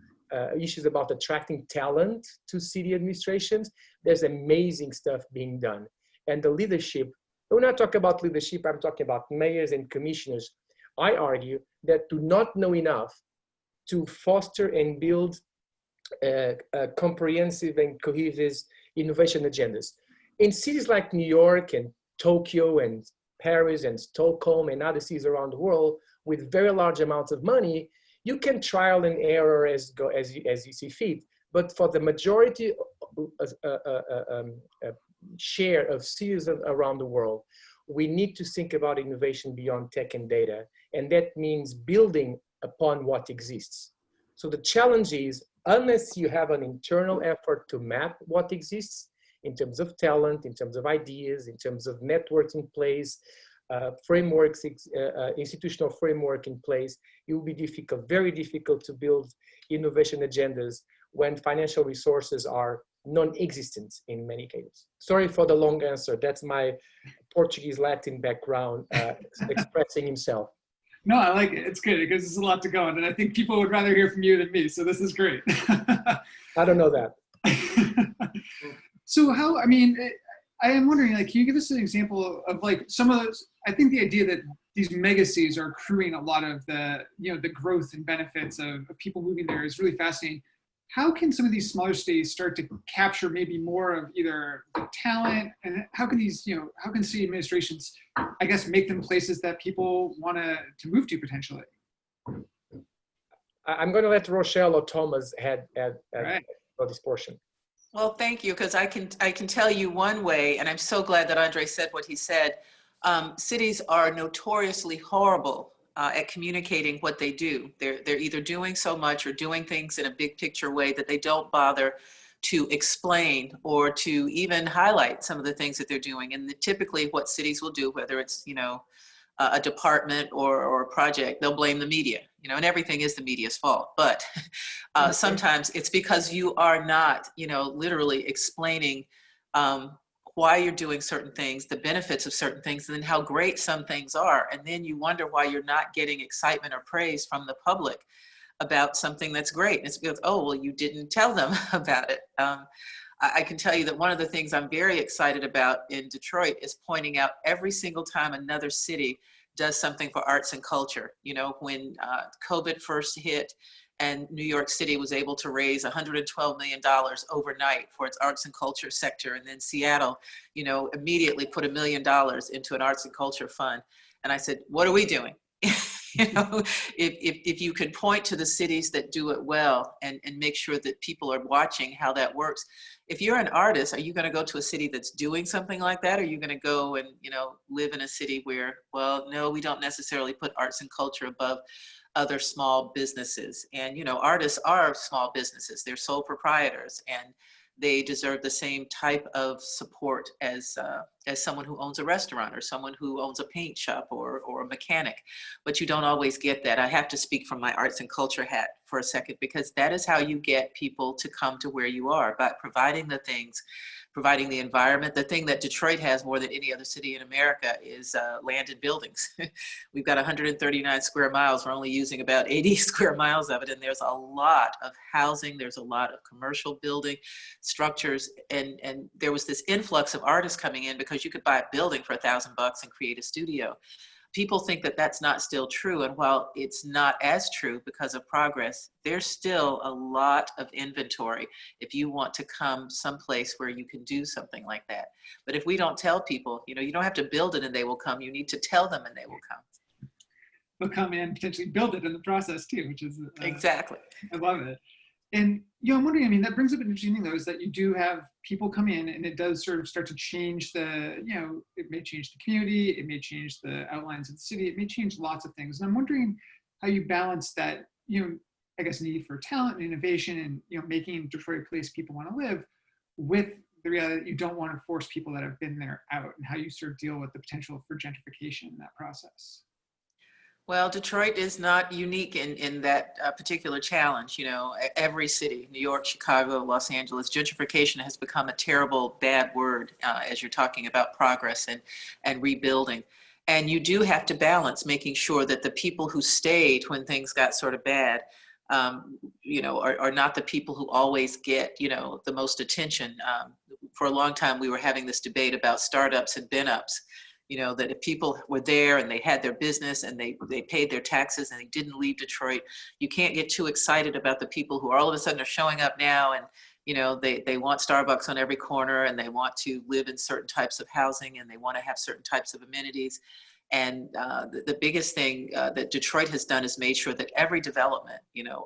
issues about attracting talent to city administrations, there's amazing stuff being done. And the leadership, when I talk about leadership, I'm talking about mayors and commissioners, I argue, that do not know enough to foster and build comprehensive and cohesive innovation agendas. In cities like New York and Tokyo and Paris and Stockholm and other cities around the world with very large amounts of money, you can trial and error as you see fit. But for the majority share of cities around the world, we need to think about innovation beyond tech and data. And that means building upon what exists. So the challenge is, unless you have an internal effort to map what exists in terms of talent, in terms of ideas, in terms of networks in place, frameworks, institutional framework in place, it will be difficult, very difficult to build innovation agendas when financial resources are non-existent in many cases. Sorry for the long answer. That's my Portuguese Latin background expressing himself. No, I like it. It's good because there's a lot to go on, and I think people would rather hear from you than me. So this is great. I don't know that. So how, I mean, I am wondering, like, can you give us an example of like some of those? I think the idea that these mega cities are accruing a lot of the, the growth and benefits of people moving there is really fascinating. How can some of these smaller cities start to capture maybe more of either the talent, and how can these, how can city administrations, I guess, make them places that people want to move to potentially? I'm going to let Rochelle or Thomas add Right. for this portion. Well, thank you, because I can tell you one way, and I'm so glad that André said what he said. Cities are notoriously horrible at communicating what they do. They're either doing so much or doing things in a big picture way that they don't bother to explain or to even highlight some of the things that they're doing. And typically what cities will do, whether it's, a department or a project, they'll blame the media, and everything is the media's fault. But sometimes it's because you are not, literally explaining why you're doing certain things, the benefits of certain things, and then how great some things are. And then you wonder why you're not getting excitement or praise from the public about something that's great. And it's because, oh, well, you didn't tell them about it. I can tell you that one of the things I'm very excited about in Detroit is pointing out every single time another city does something for arts and culture. When COVID first hit and New York City was able to raise $112 million overnight for its arts and culture sector, and then Seattle, immediately put $1 million into an arts and culture fund. And I said, what are we doing? If you could point to the cities that do it well and make sure that people are watching how that works. If you're an artist, are you going to go to a city that's doing something like that? Or are you going to go and, live in a city where, well, no, we don't necessarily put arts and culture above other small businesses. And, artists are small businesses. They're sole proprietors, and they deserve the same type of support as someone who owns a restaurant or someone who owns a paint shop or a mechanic. But you don't always get that. I have to speak from my arts and culture hat for a second, because that is how you get people to come to where you are, by providing the things providing the environment. The thing that Detroit has more than any other city in America is land and buildings. We've got 139 square miles. We're only using about 80 square miles of it. And there's a lot of housing. There's a lot of commercial building structures. And there was this influx of artists coming in because you could buy a building for $1,000 and create a studio. People think that that's not still true. And while it's not as true because of progress, there's still a lot of inventory if you want to come someplace where you can do something like that. But if we don't tell people, you don't have to build it and they will come. You need to tell them and they will come. They'll come in and potentially build it in the process too, which is exactly. I love it. And I'm wondering, that brings up an interesting thing though, is that you do have people come in and it does sort of start to change it may change the community, it may change the outlines of the city, it may change lots of things. And I'm wondering how you balance that, I guess, need for talent and innovation and, making Detroit a place people want to live with the reality that you don't want to force people that have been there out, and how you sort of deal with the potential for gentrification in that process. Well, Detroit is not unique in that particular challenge. Every city, New York, Chicago, Los Angeles, gentrification has become a terrible, bad word as you're talking about progress and rebuilding. And you do have to balance making sure that the people who stayed when things got sort of bad, are not the people who always get, the most attention. For a long time, we were having this debate about startups and bin-ups. That if people were there and they had their business and they paid their taxes and they didn't leave Detroit, you can't get too excited about the people who are all of a sudden are showing up now and, they want Starbucks on every corner and they want to live in certain types of housing and they want to have certain types of amenities. And the biggest thing that Detroit has done is made sure that every development,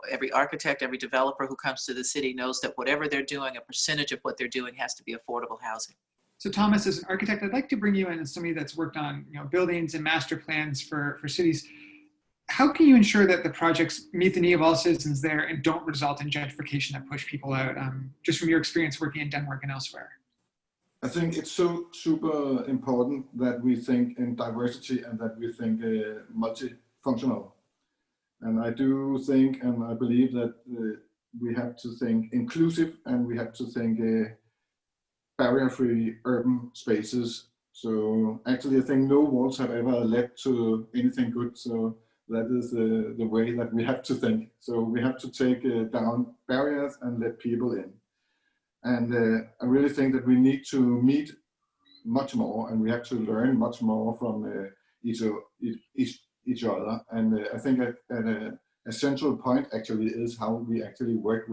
every architect, every developer who comes to the city knows that whatever they're doing, a percentage of what they're doing has to be affordable housing. So Thomas, as an architect, I'd like to bring you in as somebody that's worked on buildings and master plans for cities. How can you ensure that the projects meet the need of all citizens there and don't result in gentrification that push people out, just from your experience working in Denmark and elsewhere? I think it's so super important that we think in diversity and that we think multifunctional. And I do think and I believe that we have to think inclusive and we have to think barrier-free urban spaces. So actually I think no walls have ever led to anything good. So that is the way that we have to think. So we have to take down barriers and let people in. And I really think that we need to meet much more and we have to learn much more from each other. And I think a central point actually is how we actually work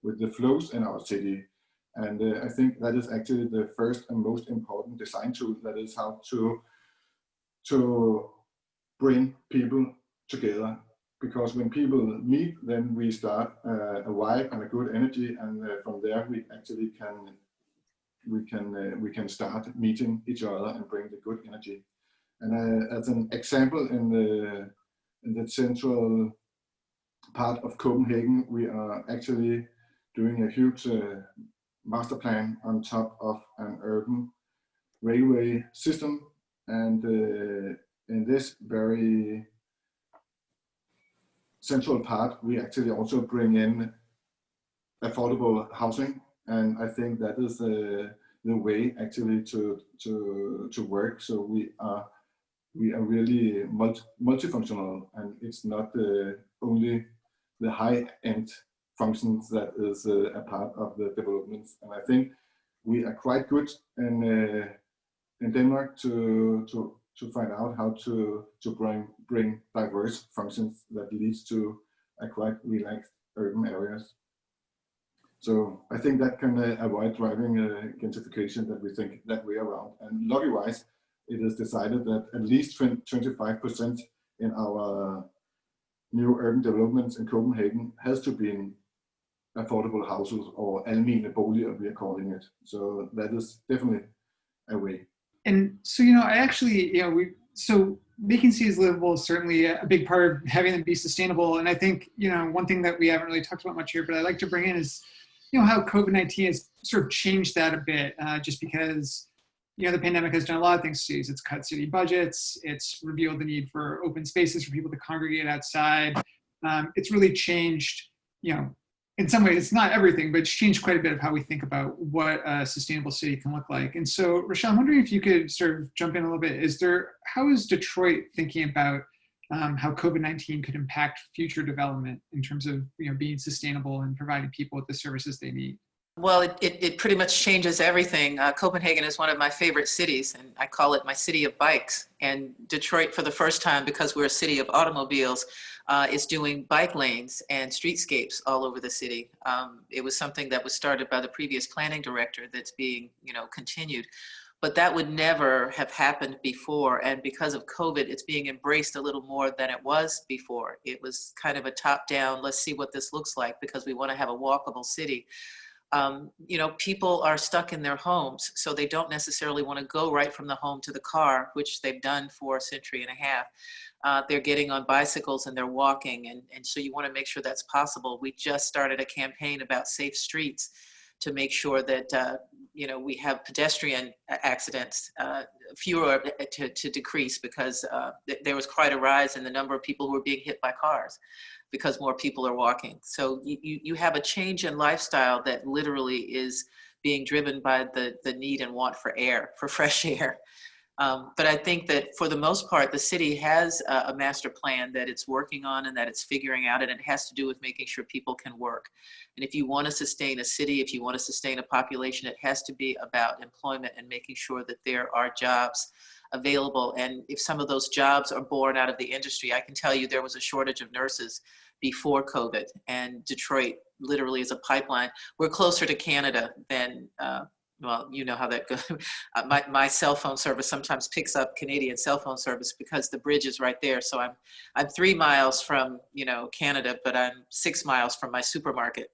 with the flows in our city. And I think that is actually the first and most important design tool. That is how to bring people together. Because when people meet, then we start a vibe and a good energy, and from there we actually can start meeting each other and bring the good energy. And as an example, in the central part of Copenhagen, we are actually doing a huge master plan on top of an urban railway system, and in this very central part we actually also bring in affordable housing, and I think that is the way actually to work. So we are really multifunctional, and it's not only the high-end functions that is a part of the developments. And I think we are quite good in Denmark to find out how to bring diverse functions that leads to a quite relaxed urban areas. So I think that can avoid driving gentrification that we think that way around. And lucky-wise, it is decided that at least 25% in our new urban developments in Copenhagen has to be in affordable houses, or almene boliger, we are calling it. So that is definitely a way. And so, I actually, so making cities livable is certainly a big part of having them be sustainable. And I think, one thing that we haven't really talked about much here, but I'd like to bring in is, how COVID-19 has sort of changed that a bit, just because, the pandemic has done a lot of things to cities. It's cut city budgets. It's revealed the need for open spaces for people to congregate outside. It's really changed, in some ways, it's not everything, but it's changed quite a bit of how we think about what a sustainable city can look like. And so, Rochelle, I'm wondering if you could sort of jump in a little bit. How is Detroit thinking about how COVID-19 could impact future development in terms of being sustainable and providing people with the services they need? Well, it pretty much changes everything. Copenhagen is one of my favorite cities, and I call it my city of bikes. And Detroit, for the first time, because we're a city of automobiles, is doing bike lanes and streetscapes all over the city. It was something that was started by the previous planning director that's being, continued. But that would never have happened before. And because of COVID, it's being embraced a little more than it was before. It was kind of a top-down, let's see what this looks like, because we want to have a walkable city. People are stuck in their homes, so they don't necessarily want to go right from the home to the car, which they've done for a century and a half. They're getting on bicycles and they're walking, and so you want to make sure that's possible. We just started a campaign about safe streets to make sure that we have pedestrian accidents fewer to decrease, because there was quite a rise in the number of people who were being hit by cars because more people are walking. So you have a change in lifestyle that literally is being driven by the need and want for air, for fresh air. But I think that for the most part, the city has a master plan that it's working on and that it's figuring out, and it has to do with making sure people can work. And if you want to sustain a city, if you want to sustain a population, it has to be about employment and making sure that there are jobs available. And if some of those jobs are born out of the industry, I can tell you there was a shortage of nurses before COVID, and Detroit literally is a pipeline. We're closer to Canada than, well, you know how that goes. My cell phone service sometimes picks up Canadian cell phone service because the bridge is right there. So I'm 3 miles from Canada, but I'm 6 miles from my supermarket.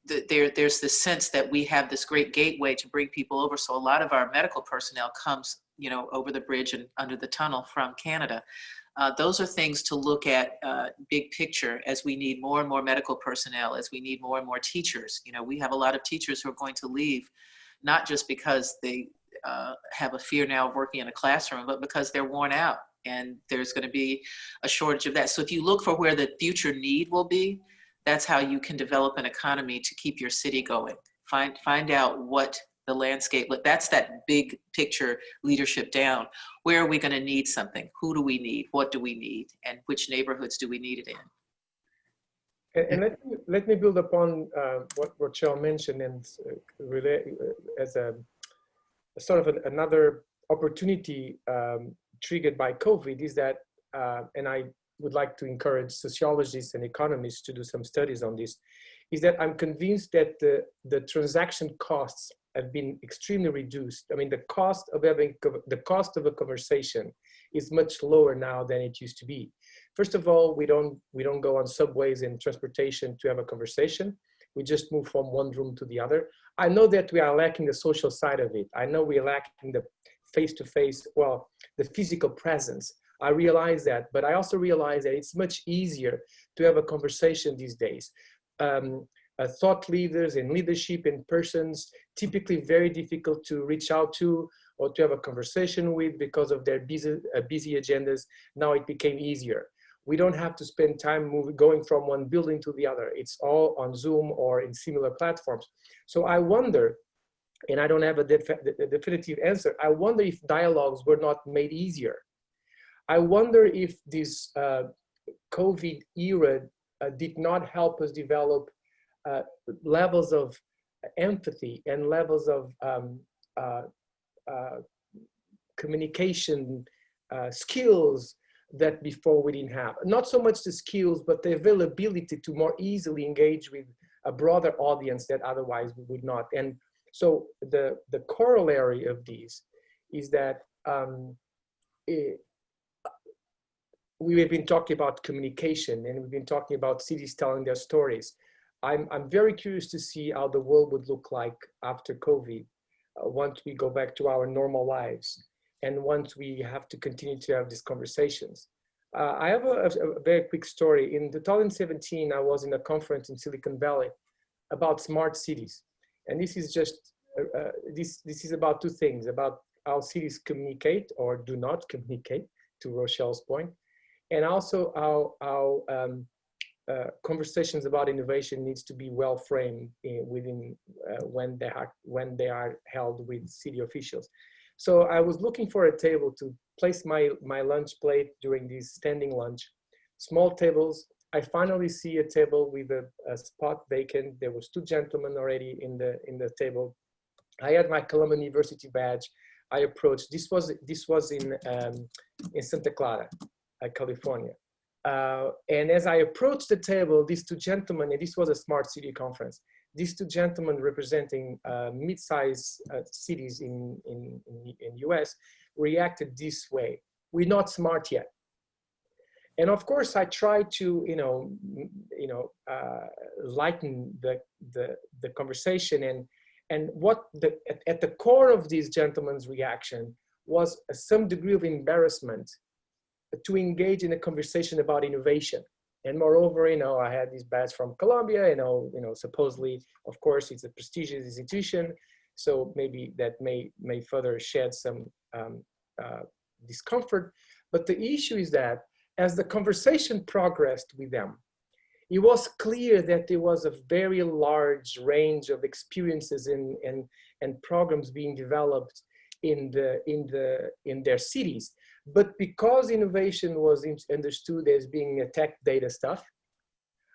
There's this sense that we have this great gateway to bring people over. So a lot of our medical personnel comes over the bridge and under the tunnel from Canada. Those are things to look at big picture, as we need more and more medical personnel, as we need more and more teachers. We have a lot of teachers who are going to leave, not just because they have a fear now of working in a classroom, but because they're worn out, and there's going to be a shortage of that. So if you look for where the future need will be, that's how you can develop an economy to keep your city going. Find out what the landscape, but that's that big picture leadership down. Where are we going to need something? Who do we need? What do we need? And which neighborhoods do we need it in? And let me build upon what Rochelle mentioned, and relate as a sort of another opportunity triggered by COVID is that, and I would like to encourage sociologists and economists to do some studies on this, is that I'm convinced that the transaction costs have been extremely reduced. I mean, the cost of a conversation is much lower now than it used to be. First of all, we don't go on subways and transportation to have a conversation. We just move from one room to the other. I know that we are lacking the social side of it. I know we are lacking the face-to-face, well, the physical presence. I realize that, but I also realize that it's much easier to have a conversation these days. Thought leaders and leadership and persons typically very difficult to reach out to or to have a conversation with because of their busy agendas. Now it became easier. We don't have to spend time going from one building to the other. It's all on Zoom or in similar platforms. So I wonder, and I don't have a definitive answer, I wonder if dialogues were not made easier. I wonder if this COVID era did not help us develop levels of empathy and levels of communication skills that before we didn't have. Not so much the skills, but the availability to more easily engage with a broader audience that otherwise we would not. And so the corollary of these is that we have been talking about communication, and we've been talking about cities telling their stories. I'm very curious to see how the world would look like after COVID, once we go back to our normal lives, and once we have to continue to have these conversations. I have a very quick story. In 2017, I was in a conference in Silicon Valley about smart cities. And this is just, this is about two things, about how cities communicate or do not communicate, to Rochelle's point, and also how conversations about innovation needs to be well framed within when they are held with city officials. So I was looking for a table to place my lunch plate during this standing lunch. Small tables. I finally see a table with a spot vacant. There was 2 gentlemen already in the table. I had my Columbia University badge. I approached. This was in Santa Clara, California. And as I approached the table, these 2 gentlemen, and this was a smart city conference, these 2 gentlemen representing mid-sized cities in US reacted this way. We're not smart yet. And of course, I tried to, lighten the conversation, and what at the core of these gentlemen's reaction was some degree of embarrassment to engage in a conversation about innovation. And moreover, I had this badge from Columbia, supposedly, of course, it's a prestigious institution, so maybe that may further shed some discomfort. But the issue is that as the conversation progressed with them, it was clear that there was a very large range of experiences and programs being developed in their cities. But because innovation was understood as being a tech data stuff,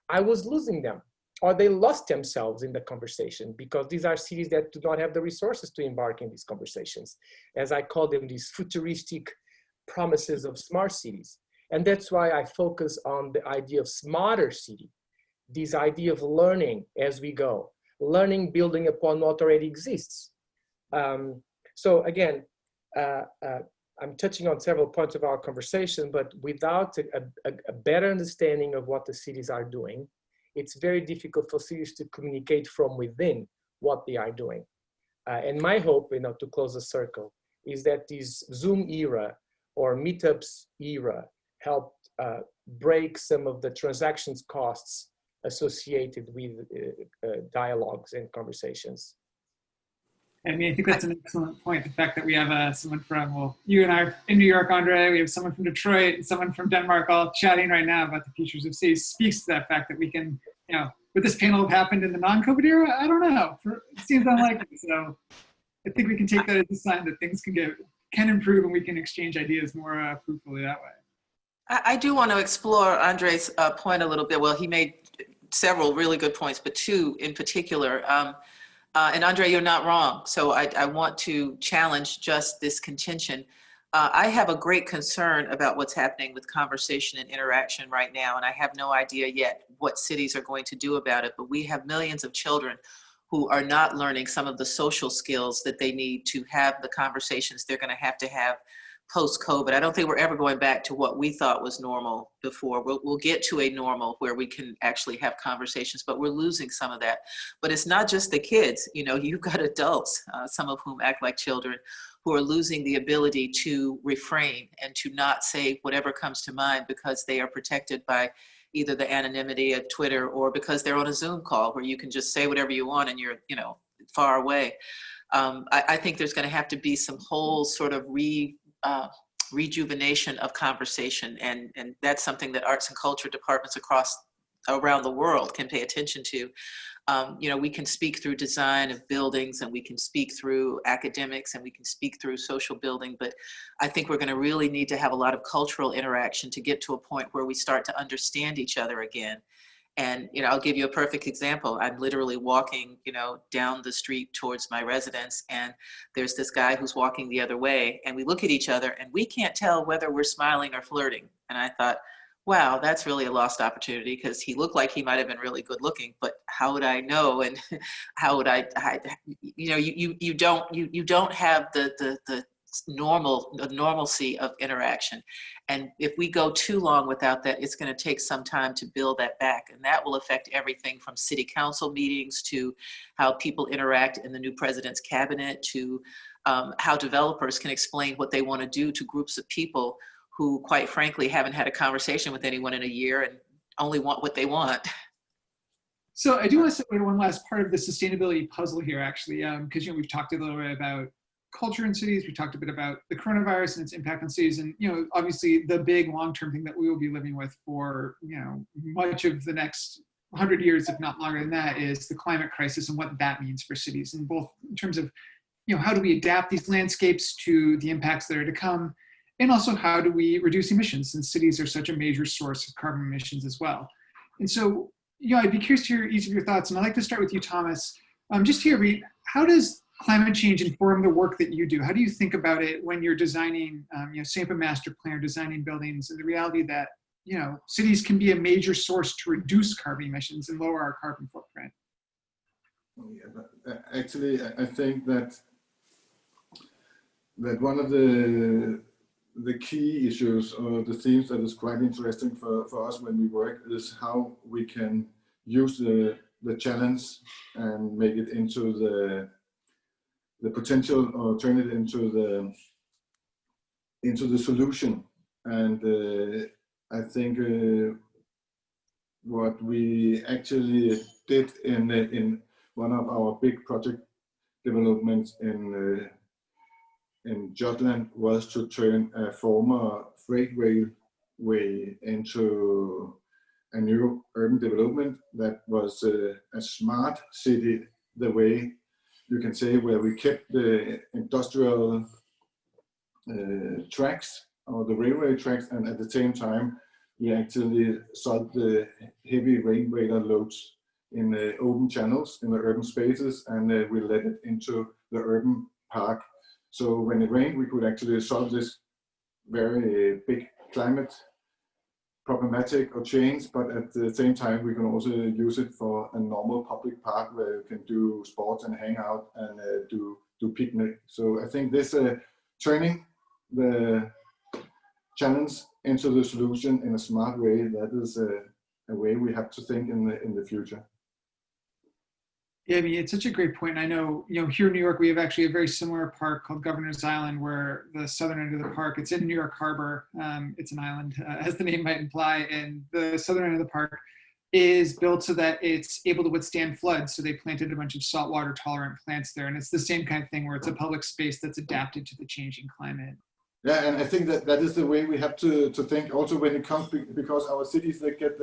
I was losing them, or they lost themselves in the conversation, because these are cities that do not have the resources to embark in these conversations. As I call them, these futuristic promises of smart cities. And that's why I focus on the idea of smarter city, this idea of learning as we go, learning building upon what already exists. So again, I'm touching on several points of our conversation, but without a better understanding of what the cities are doing, it's very difficult for cities to communicate from within what they are doing. And my hope, to close the circle, is that this Zoom era or meetups era helped break some of the transactions costs associated with dialogues and conversations. I mean, I think that's an excellent point. The fact that we have someone from, well, you and I are in New York, André, we have someone from Detroit and someone from Denmark all chatting right now about the futures of cities speaks to that fact that we can, would this panel have happened in the non-COVID era? I don't know. It seems unlikely. So I think we can take that as a sign that things can improve and we can exchange ideas more fruitfully that way. I do want to explore Andre's point a little bit. Well, he made several really good points, but 2 in particular. And André, you're not wrong. So I want to challenge just this contention. I have a great concern about what's happening with conversation and interaction right now. And I have no idea yet what cities are going to do about it. But we have millions of children who are not learning some of the social skills that they need to have the conversations they're going to have post-COVID. I don't think we're ever going back to what we thought was normal before. We'll get to a normal where we can actually have conversations, but we're losing some of that. But it's not just the kids. You've got adults, some of whom act like children, who are losing the ability to refrain and to not say whatever comes to mind because they are protected by either the anonymity of Twitter or because they're on a Zoom call where you can just say whatever you want and you're, far away. I think there's going to have to be some whole sort of rejuvenation of conversation, and that's something that arts and culture departments around the world can pay attention to. We can speak through design of buildings, and we can speak through academics, and we can speak through social building, but I think we're going to really need to have a lot of cultural interaction to get to a point where we start to understand each other again. And, I'll give you a perfect example. I'm literally walking, down the street towards my residence, and there's this guy who's walking the other way, and we look at each other and we can't tell whether we're smiling or flirting. And I thought, wow, that's really a lost opportunity, because he looked like he might have been really good looking, but how would I know? And how would I you don't have the normalcy of interaction. And if we go too long without that, it's going to take some time to build that back. And that will affect everything from city council meetings to how people interact in the new president's cabinet to how developers can explain what they want to do to groups of people who, quite frankly, haven't had a conversation with anyone in a year and only want what they want. So I do want to say one last part of the sustainability puzzle here, actually, because we've talked a little bit about culture in cities. We talked a bit about the coronavirus and its impact on cities, and obviously the big long-term thing that we will be living with for much of the next 100 years, if not longer than that, is the climate crisis and what that means for cities, and both in terms of how do we adapt these landscapes to the impacts that are to come, and also how do we reduce emissions, since cities are such a major source of carbon emissions as well. And so, I'd be curious to hear each of your thoughts, and I'd like to start with you, Thomas. Just here, Reed, how does climate change inform the work that you do? How do you think about it when you're designing, say up a master plan or designing buildings, and the reality that, cities can be a major source to reduce carbon emissions and lower our carbon footprint? Yeah, but actually, I think that one of the key issues or the themes that is quite interesting for us when we work is how we can use the challenge and make it into the potential, or turn it into the solution. And I think what we actually did in one of our big project developments in Jutland was to turn a former freight railway into a new urban development that was a smart city, the way you can say, where we kept the industrial tracks or the railway tracks, and at the same time we actually solved the heavy rainwater loads in open channels in the urban spaces, and we let it into the urban park. So when it rained, we could actually solve this very big climate problematic or change, but at the same time, we can also use it for a normal public park where you can do sports and hang out and do picnic. So I think this turning the challenge into the solution in a smart way, that is a way we have to think in the future. Yeah, I mean, it's such a great point. I know, here in New York, we have actually a very similar park called Governor's Island, where the southern end of the park, it's in New York Harbor. It's an island, as the name might imply. And the southern end of the park is built so that it's able to withstand floods. So they planted a bunch of saltwater tolerant plants there. And it's the same kind of thing where it's a public space that's adapted to the changing climate. Yeah, and I think that is the way we have to think also when it comes, because our cities, they get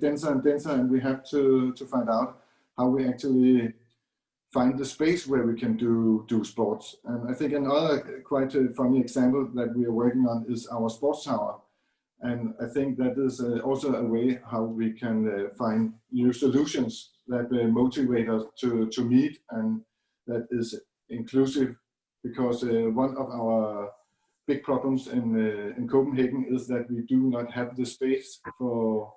denser and denser, and we have to find out how we actually find the space where we can do sports. And I think another quite a funny example that we are working on is our sports tower. And I think that is also a way how we can find new solutions that motivate us to meet, and that is inclusive, because one of our big problems in Copenhagen is that we do not have the space for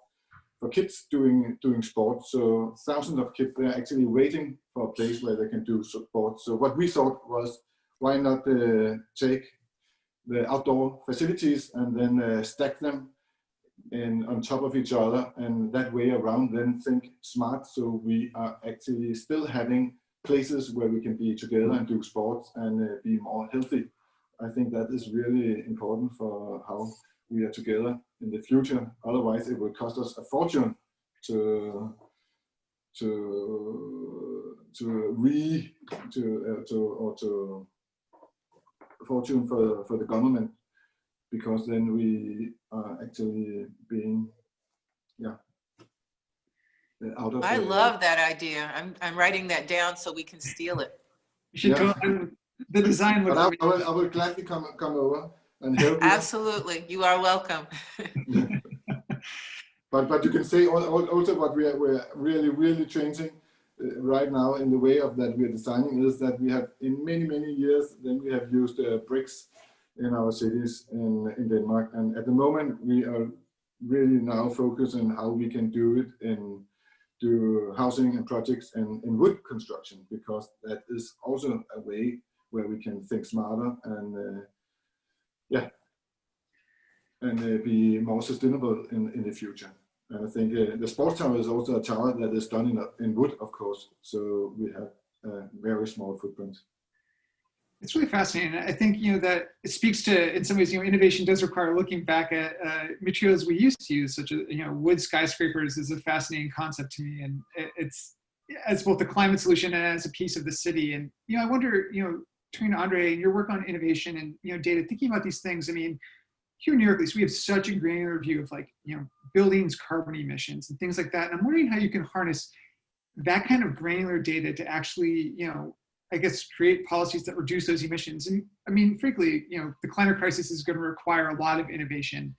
kids doing sports. So thousands of kids, they're actually waiting for a place where they can do sports. So what we thought was, why not take the outdoor facilities and then stack them on top of each other, and that way around then think smart. So we are actually still having places where we can be together and do sports and be more healthy. I think that is really important for how we are together in the future. Otherwise, it will cost us a fortune to fortune for the government, because then we are actually being out of. I love that idea. I'm writing that down so we can steal it. You should go on the design. But I will gladly come over and help you. Absolutely, you are welcome. But you can say also what we're really changing right now in the way of that we are designing is that we have in many years then we have used bricks in our cities in Denmark, and at the moment we are really now focused on how we can do it do housing and projects in wood construction, because that is also a way where we can think smarter and be more sustainable in the future. And I think the sports tower is also a tower that is done in wood, of course. So we have a very small footprint. It's really fascinating. I think that it speaks to, in some ways, innovation does require looking back at materials we used to use, such as wood skyscrapers is a fascinating concept to me, and it's as both a climate solution and as a piece of the city. And I wonder, between André and your work on innovation and data, thinking about these things. I mean, here in New York, at least, we have such a granular view of buildings' carbon emissions and things like that. And I'm wondering how you can harness that kind of granular data to actually, I guess, create policies that reduce those emissions. And I mean, frankly, the climate crisis is going to require a lot of innovation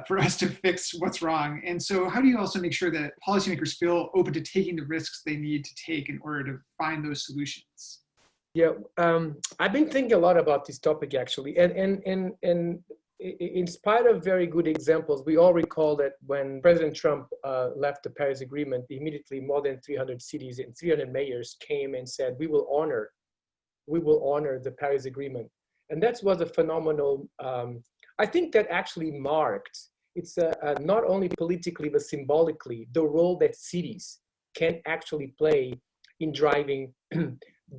for us to fix what's wrong. And so how do you also make sure that policymakers feel open to taking the risks they need to take in order to find those solutions? Yeah, I've been thinking a lot about this topic actually, and in spite of very good examples, we all recall that when President Trump left the Paris Agreement, immediately more than 300 cities and 300 mayors came and said, we will honor the Paris Agreement. And that was a phenomenal, I think that actually marked, it's not only politically, but symbolically, the role that cities can actually play in driving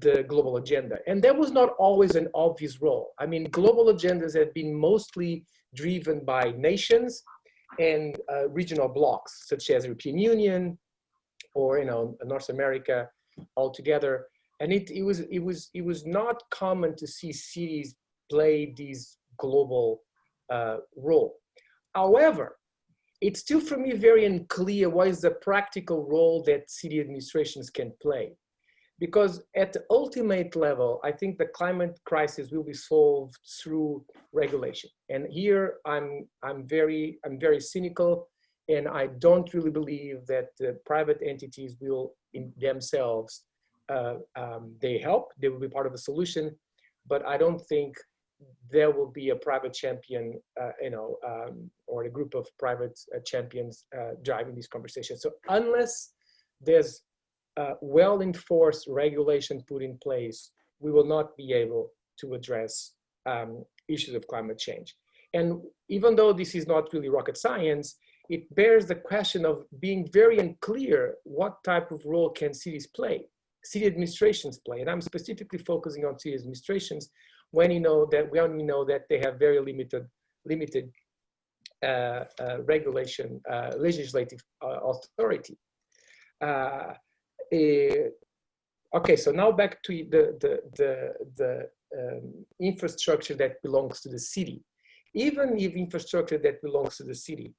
the global agenda. And that was not always an obvious role. I mean, global agendas have been mostly driven by nations and regional blocs, such as European Union or North America altogether. And it was not common to see cities play this global role. However, it's still for me very unclear what is the practical role that city administrations can play. Because at the ultimate level, I think the climate crisis will be solved through regulation. And here I'm very cynical, and I don't really believe that the private entities will in themselves, they help, they will be part of the solution, but I don't think there will be a private champion, or a group of private champions driving these conversations. So unless there's well-enforced regulation put in place, we will not be able to address issues of climate change. And even though this is not really rocket science, it bears the question of being very unclear what type of role can cities play, city administrations play. And I'm specifically focusing on city administrations when we only know that they have very limited regulation, legislative authority. Okay, so now back to the infrastructure that belongs to the city. Even if infrastructure that belongs to the city,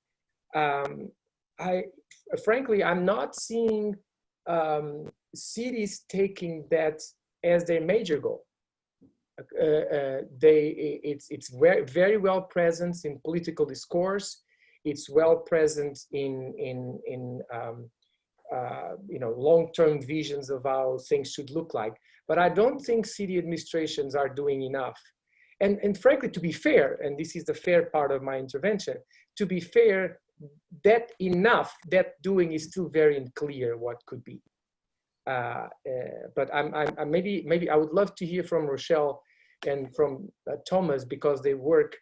frankly, I'm not seeing cities taking that as their major goal. It's very well present in political discourse. It's well present in long-term visions of how things should look like. But I don't think city administrations are doing enough. And frankly, to be fair, and this is the fair part of my intervention, to be fair, that doing is still very unclear what could be. But maybe I would love to hear from Rochelle and from Thomas, because they work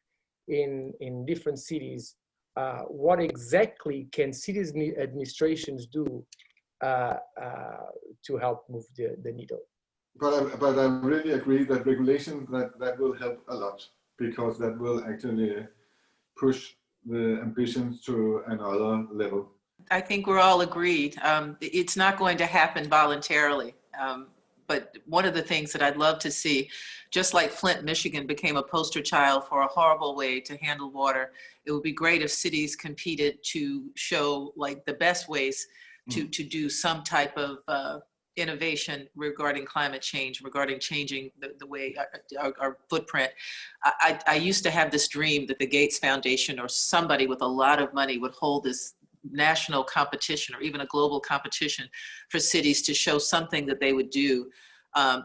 in different cities. What exactly can cities administrations do to help move the needle? But I really agree that regulation that will help a lot, because that will actually push the ambitions to another level. I think we're all agreed. It's not going to happen voluntarily. But one of the things that I'd love to see, just like Flint, Michigan became a poster child for a horrible way to handle water, it would be great if cities competed to show like the best ways to do some type of innovation regarding climate change, regarding changing the way our footprint. I used to have this dream that the Gates Foundation or somebody with a lot of money would hold this national competition or even a global competition for cities to show something that they would do.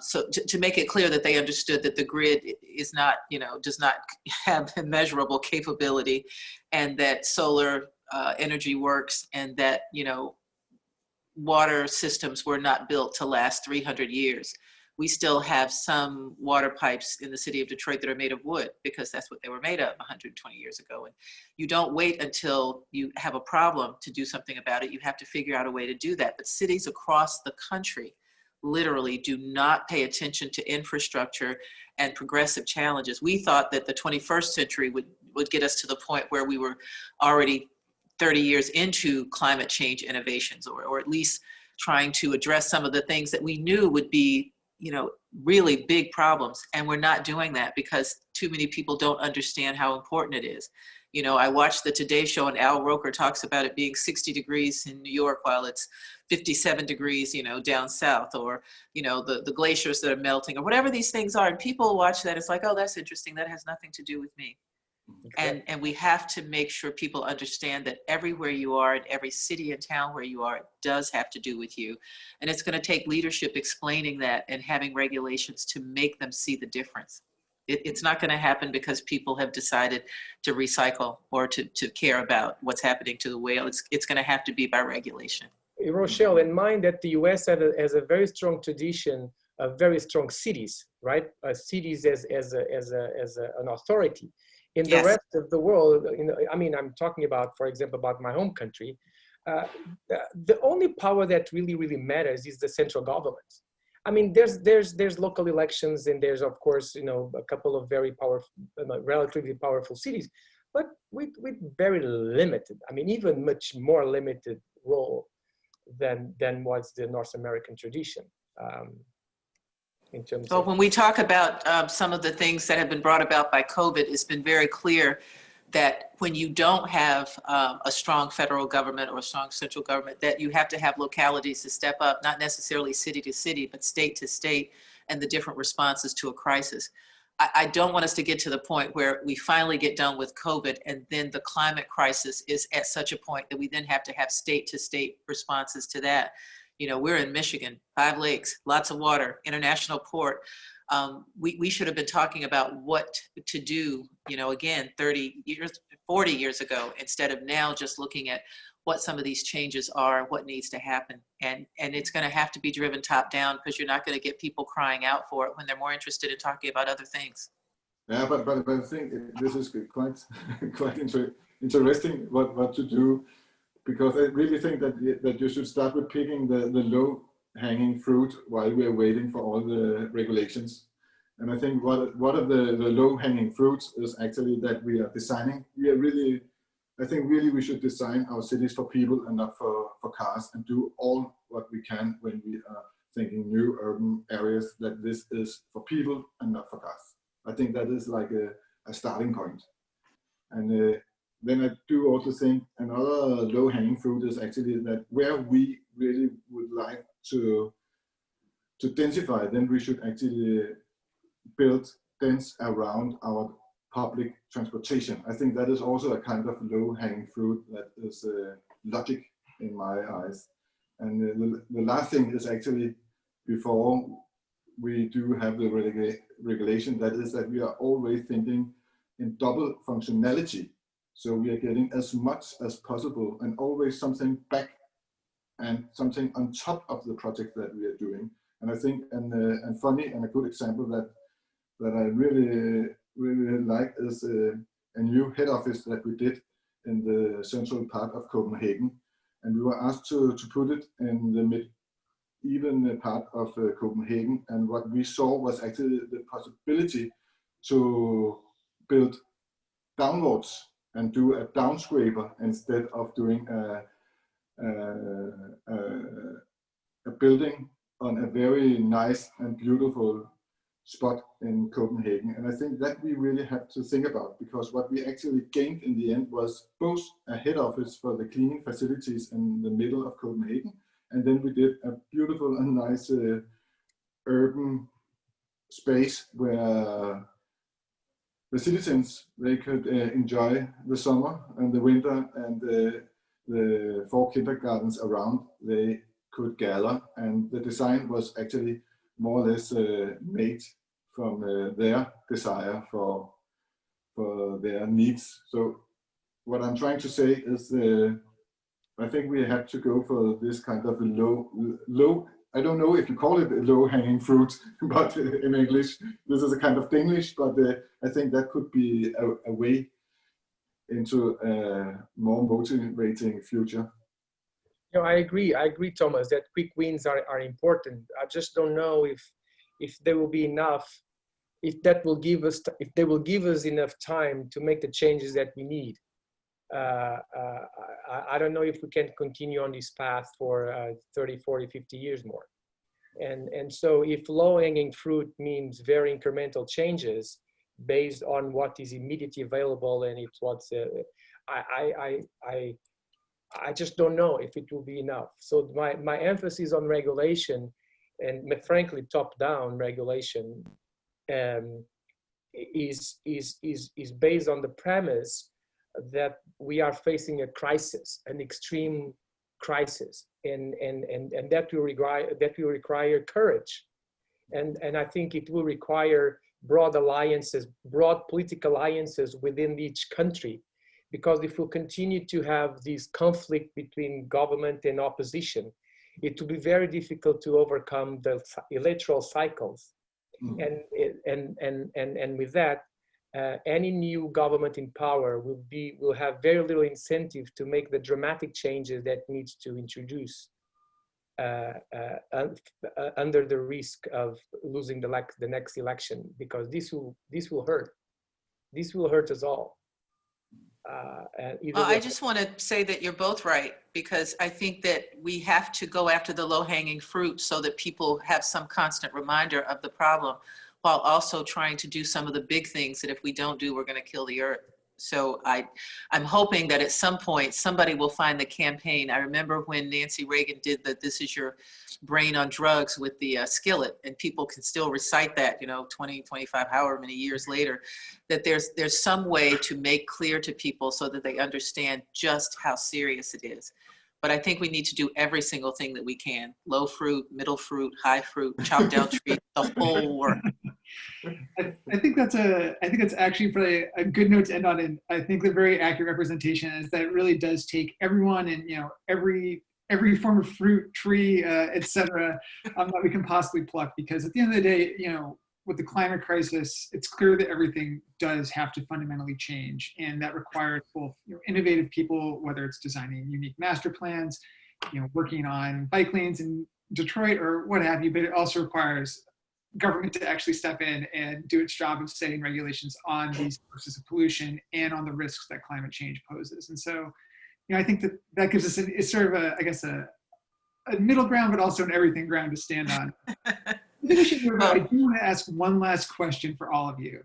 So to make it clear that they understood that the grid is not, does not have immeasurable capability, and that solar energy works, and that, water systems were not built to last 300 years. We still have some water pipes in the city of Detroit that are made of wood, because that's what they were made of 120 years ago. And you don't wait until you have a problem to do something about it. You have to figure out a way to do that. But cities across the country literally do not pay attention to infrastructure and progressive challenges. We thought that the 21st century would get us to the point where we were already 30 years into climate change innovations, or at least trying to address some of the things that we knew would be really big problems. And we're not doing that because too many people don't understand how important it is. I watched the Today Show and Al Roker talks about it being 60 degrees in New York while it's 57 degrees, down south, or, the glaciers that are melting or whatever these things are. And people watch that. It's like, oh, that's interesting. That has nothing to do with me. Okay. And we have to make sure people understand that everywhere you are, in every city and town where you are, it does have to do with you. And it's going to take leadership explaining that and having regulations to make them see the difference. It's not going to happen because people have decided to recycle or to care about what's happening to the whale. It's going to have to be by regulation. Rochelle, in mind that the US has a very strong tradition of very strong cities, right? Cities as an authority. In the Yes. rest of the world, I'm talking about, for example, about my home country. The only power that really matters is the central government. I mean, there's local elections, and there's, of course, a couple of very powerful, relatively powerful cities, but with very limited, even much more limited role than was the North American tradition. In terms Well, of, when we talk about some of the things that have been brought about by COVID, it's been very clear that when you don't have a strong federal government or a strong central government, that you have to have localities to step up, not necessarily city to city, but state to state, and the different responses to a crisis. I don't want us to get to the point where we finally get done with COVID and then the climate crisis is at such a point that we then have to have state to state responses to that. We're in Michigan, 5 lakes, lots of water, international port. We should have been talking about what to do, again, 30 years, 40 years ago, instead of now just looking at what some of these changes are, what needs to happen. And it's going to have to be driven top down because you're not going to get people crying out for it when they're more interested in talking about other things. Yeah, but I think this is quite interesting what to do, because I really think that you should start with picking the low-hanging fruit while we are waiting for all the regulations. And I think one of the low-hanging fruits is actually that we are designing. I think we should design our cities for people and not for cars, and do all what we can when we are thinking new urban areas, that this is for people and not for cars. I think that is like a starting point. And then I do also think another low-hanging fruit is actually that where we really would like to densify, then we should actually build dense around our public transportation. I think that is also a kind of low-hanging fruit that is logic in my eyes. And the last thing is actually, before we do have the regulation, that is that we are always thinking in double functionality. So we are getting as much as possible and always something back and something on top of the project that we are doing. And I think, and funny and a good example that I really like is a new head office that we did in the central part of Copenhagen. And we were asked to put it in the mid-even part of Copenhagen. And what we saw was actually the possibility to build downwards and do a downscraper instead of doing a building on a very nice and beautiful spot in Copenhagen. And I think that we really have to think about, because what we actually gained in the end was both a head office for the cleaning facilities in the middle of Copenhagen, and then we did a beautiful and nice urban space where the citizens, they could enjoy the summer and the winter, and the 4 kindergartens around, they could gather. And the design was actually more or less made from their desire for their needs. So what I'm trying to say is, I think we have to go for this kind of a low, I don't know if you call it a low-hanging fruit, but in English, this is a kind of Denglish, but I think that could be a way into a more motivating future. I agree, Thomas, that quick wins are important. I just don't know if there will be enough, if they will give us enough time to make the changes that we need. I don't know if we can continue on this path for 30, 40, 50 years more. And so if low-hanging fruit means very incremental changes based on what is immediately available, and it's what's I just don't know if it will be enough. So my emphasis on regulation, and frankly top-down regulation, is based on the premise that we are facing a crisis, an extreme crisis, and that will require courage, and I think it will require broad alliances, broad political alliances within each country, because if we continue to have this conflict between government and opposition, it will be very difficult to overcome the electoral cycles. And with that, any new government in power will have very little incentive to make the dramatic changes that needs to introduce under the risk of losing the next election, because this will hurt us all. Well, I just want to say that you're both right, because I think that we have to go after the low-hanging fruit so that people have some constant reminder of the problem, while also trying to do some of the big things that if we don't do, we're going to kill the earth. So I'm hoping that at some point somebody will find the campaign. I remember when Nancy Reagan did the "This is your brain on drugs" with the skillet, and people can still recite that, 20, 25, however many years later, that there's some way to make clear to people so that they understand just how serious it is. But I think we need to do every single thing that we can: low fruit, middle fruit, high fruit, chop down trees, the whole work. I think that's actually probably a good note to end on. And I think the very accurate representation is that it really does take everyone, and every form of fruit, tree, etc., that we can possibly pluck. Because at the end of the day, with the climate crisis, it's clear that everything does have to fundamentally change, and that requires both innovative people, whether it's designing unique master plans, working on bike lanes in Detroit or what have you. But it also requires government to actually step in and do its job of setting regulations on these sources of pollution and on the risks that climate change poses. And so, I think that gives us it's sort of a middle ground, but also an everything ground to stand on. I think we should move on. I do want to ask one last question for all of you,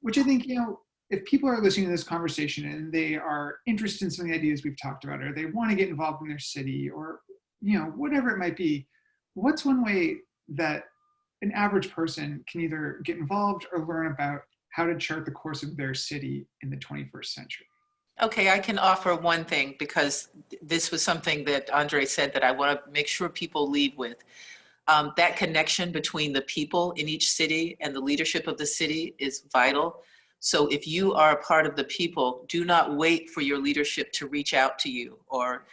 which I think, if people are listening to this conversation and they are interested in some of the ideas we've talked about, or they want to get involved in their city, or, whatever it might be, what's one way that an average person can either get involved or learn about how to chart the course of their city in the 21st century? Okay, I can offer one thing, because this was something that André said that I want to make sure people leave with. That connection between the people in each city and the leadership of the city is vital. So if you are a part of the people, do not wait for your leadership to reach out to you, or,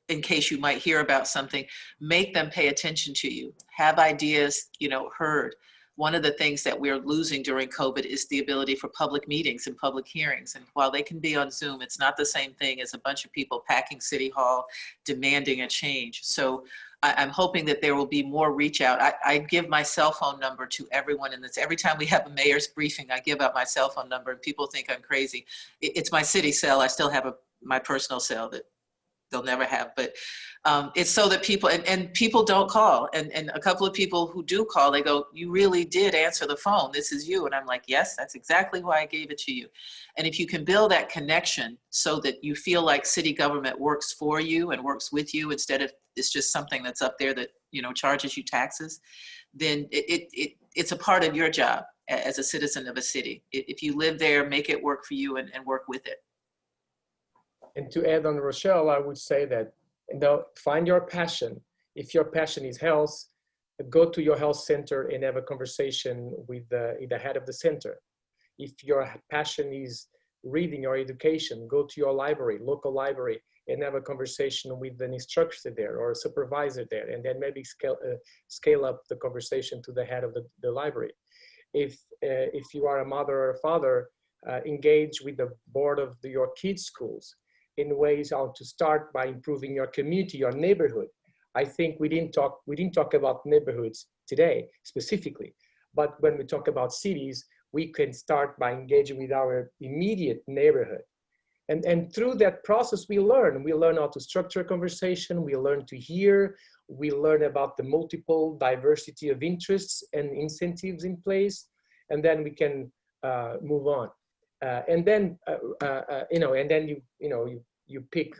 in case you might hear about something, make them pay attention to you. Have ideas, heard. One of the things that we're losing during COVID is the ability for public meetings and public hearings. And while they can be on Zoom, it's not the same thing as a bunch of people packing City Hall, demanding a change. So I'm hoping that there will be more reach out. I give my cell phone number to everyone in this. Every time we have a mayor's briefing, I give out my cell phone number, and people think I'm crazy. It's my city cell. I still have my personal cell that they'll never have, but it's so that people, and people don't call. And a couple of people who do call, they go, "You really did answer the phone. This is you." And I'm like, "Yes, that's exactly why I gave it to you." And if you can build that connection so that you feel like city government works for you and works with you, instead of it's just something that's up there that, charges you taxes, then it's a part of your job as a citizen of a city. If you live there, make it work for you and work with it. And to add on Rochelle, I would say that, find your passion. If your passion is health, go to your health center and have a conversation with the head of the center. If your passion is reading or education, go to your library, local library, and have a conversation with an instructor there or a supervisor there, and then maybe scale up the conversation to the head of the library. If you are a mother or a father, engage with the board of your kids' schools in ways how to start by improving your community, your neighborhood. I think we didn't talk about neighborhoods today specifically, but when we talk about cities, we can start by engaging with our immediate neighborhood. And through that process, we learn how to structure a conversation, we learn to hear, we learn about the multiple diversity of interests and incentives in place, and then we can move on. And then, and then you pick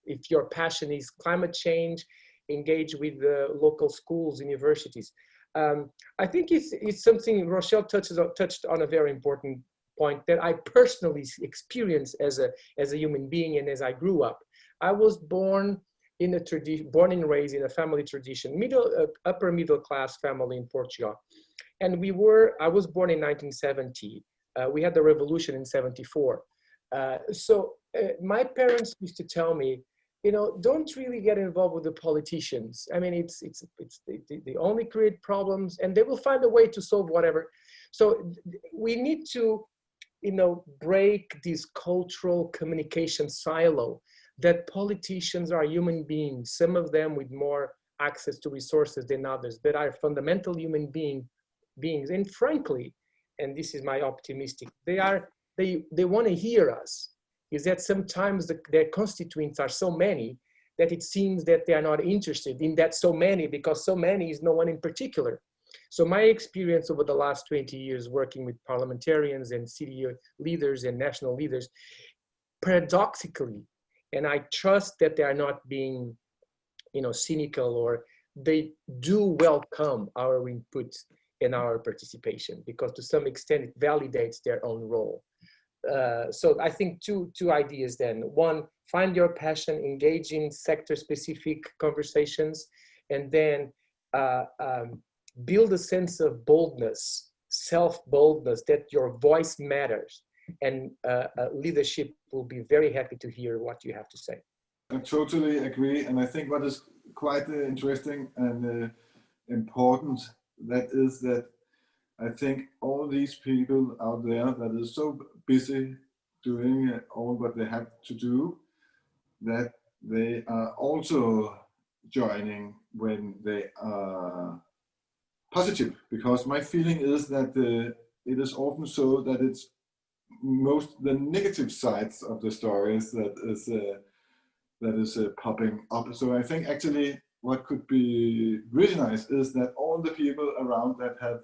if your passion is climate change, engage with the local schools, universities. I think it's something Rochelle touched on a very important point that I personally experienced as a human being and as I grew up. I was born and raised in a family tradition, upper middle class family in Portugal. And I was born in 1970. We had the revolution in 74. So my parents used to tell me, don't really get involved with the politicians. I mean, they only create problems and they will find a way to solve whatever. So we need to, break this cultural communication silo that politicians are human beings, some of them with more access to resources than others, but are fundamental human beings. And frankly, and this is my optimistic, they want to hear us. Is that sometimes their constituents are so many that it seems that they are not interested in that so many, because so many is no one in particular. So my experience over the last 20 years working with parliamentarians and city leaders and national leaders, paradoxically, and I trust that they are not being, cynical, or they do welcome our input and our participation, because to some extent it validates their own role. So I think two ideas then. One, find your passion, engage in sector-specific conversations, and then build a sense of boldness, self-boldness, that your voice matters. And leadership will be very happy to hear what you have to say. I totally agree. And I think what is quite interesting and important, that is that I think all these people out there that is so busy doing all what they have to do, that they are also joining when they are positive. Because my feeling is that it is often so that it's most the negative sides of the stories that is popping up. So I think actually what could be really nice is that all the people around that have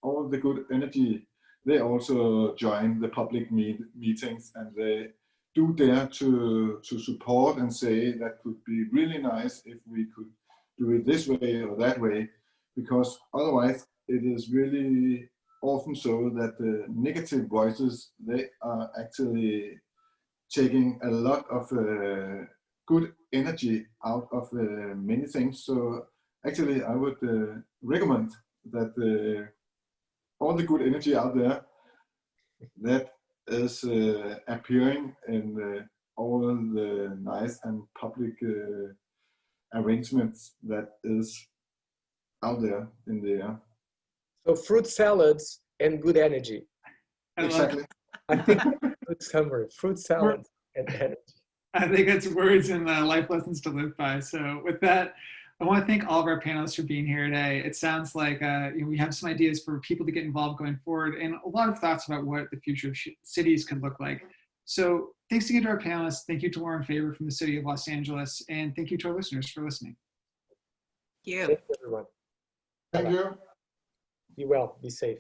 all the good energy, they also join the public meetings, and they do dare to support and say that could be really nice if we could do it this way or that way, because otherwise it is really often so that the negative voices, they are actually taking a lot of good energy out of many things. So actually I would recommend that all the good energy out there that is appearing in all the nice and public arrangements that is out there in the air. So fruit salads and good energy. Exactly. I think that's a good summary. Fruit salads and energy. I think it's words and life lessons to live by. So with that, I want to thank all of our panelists for being here today. It sounds like we have some ideas for people to get involved going forward, and a lot of thoughts about what the future of cities could look like. So thanks again to our panelists. Thank you to Lauren Faber from the City of Los Angeles, and thank you to our listeners for listening. Thank you. Thank you, everyone. Thank you. Be well, be safe.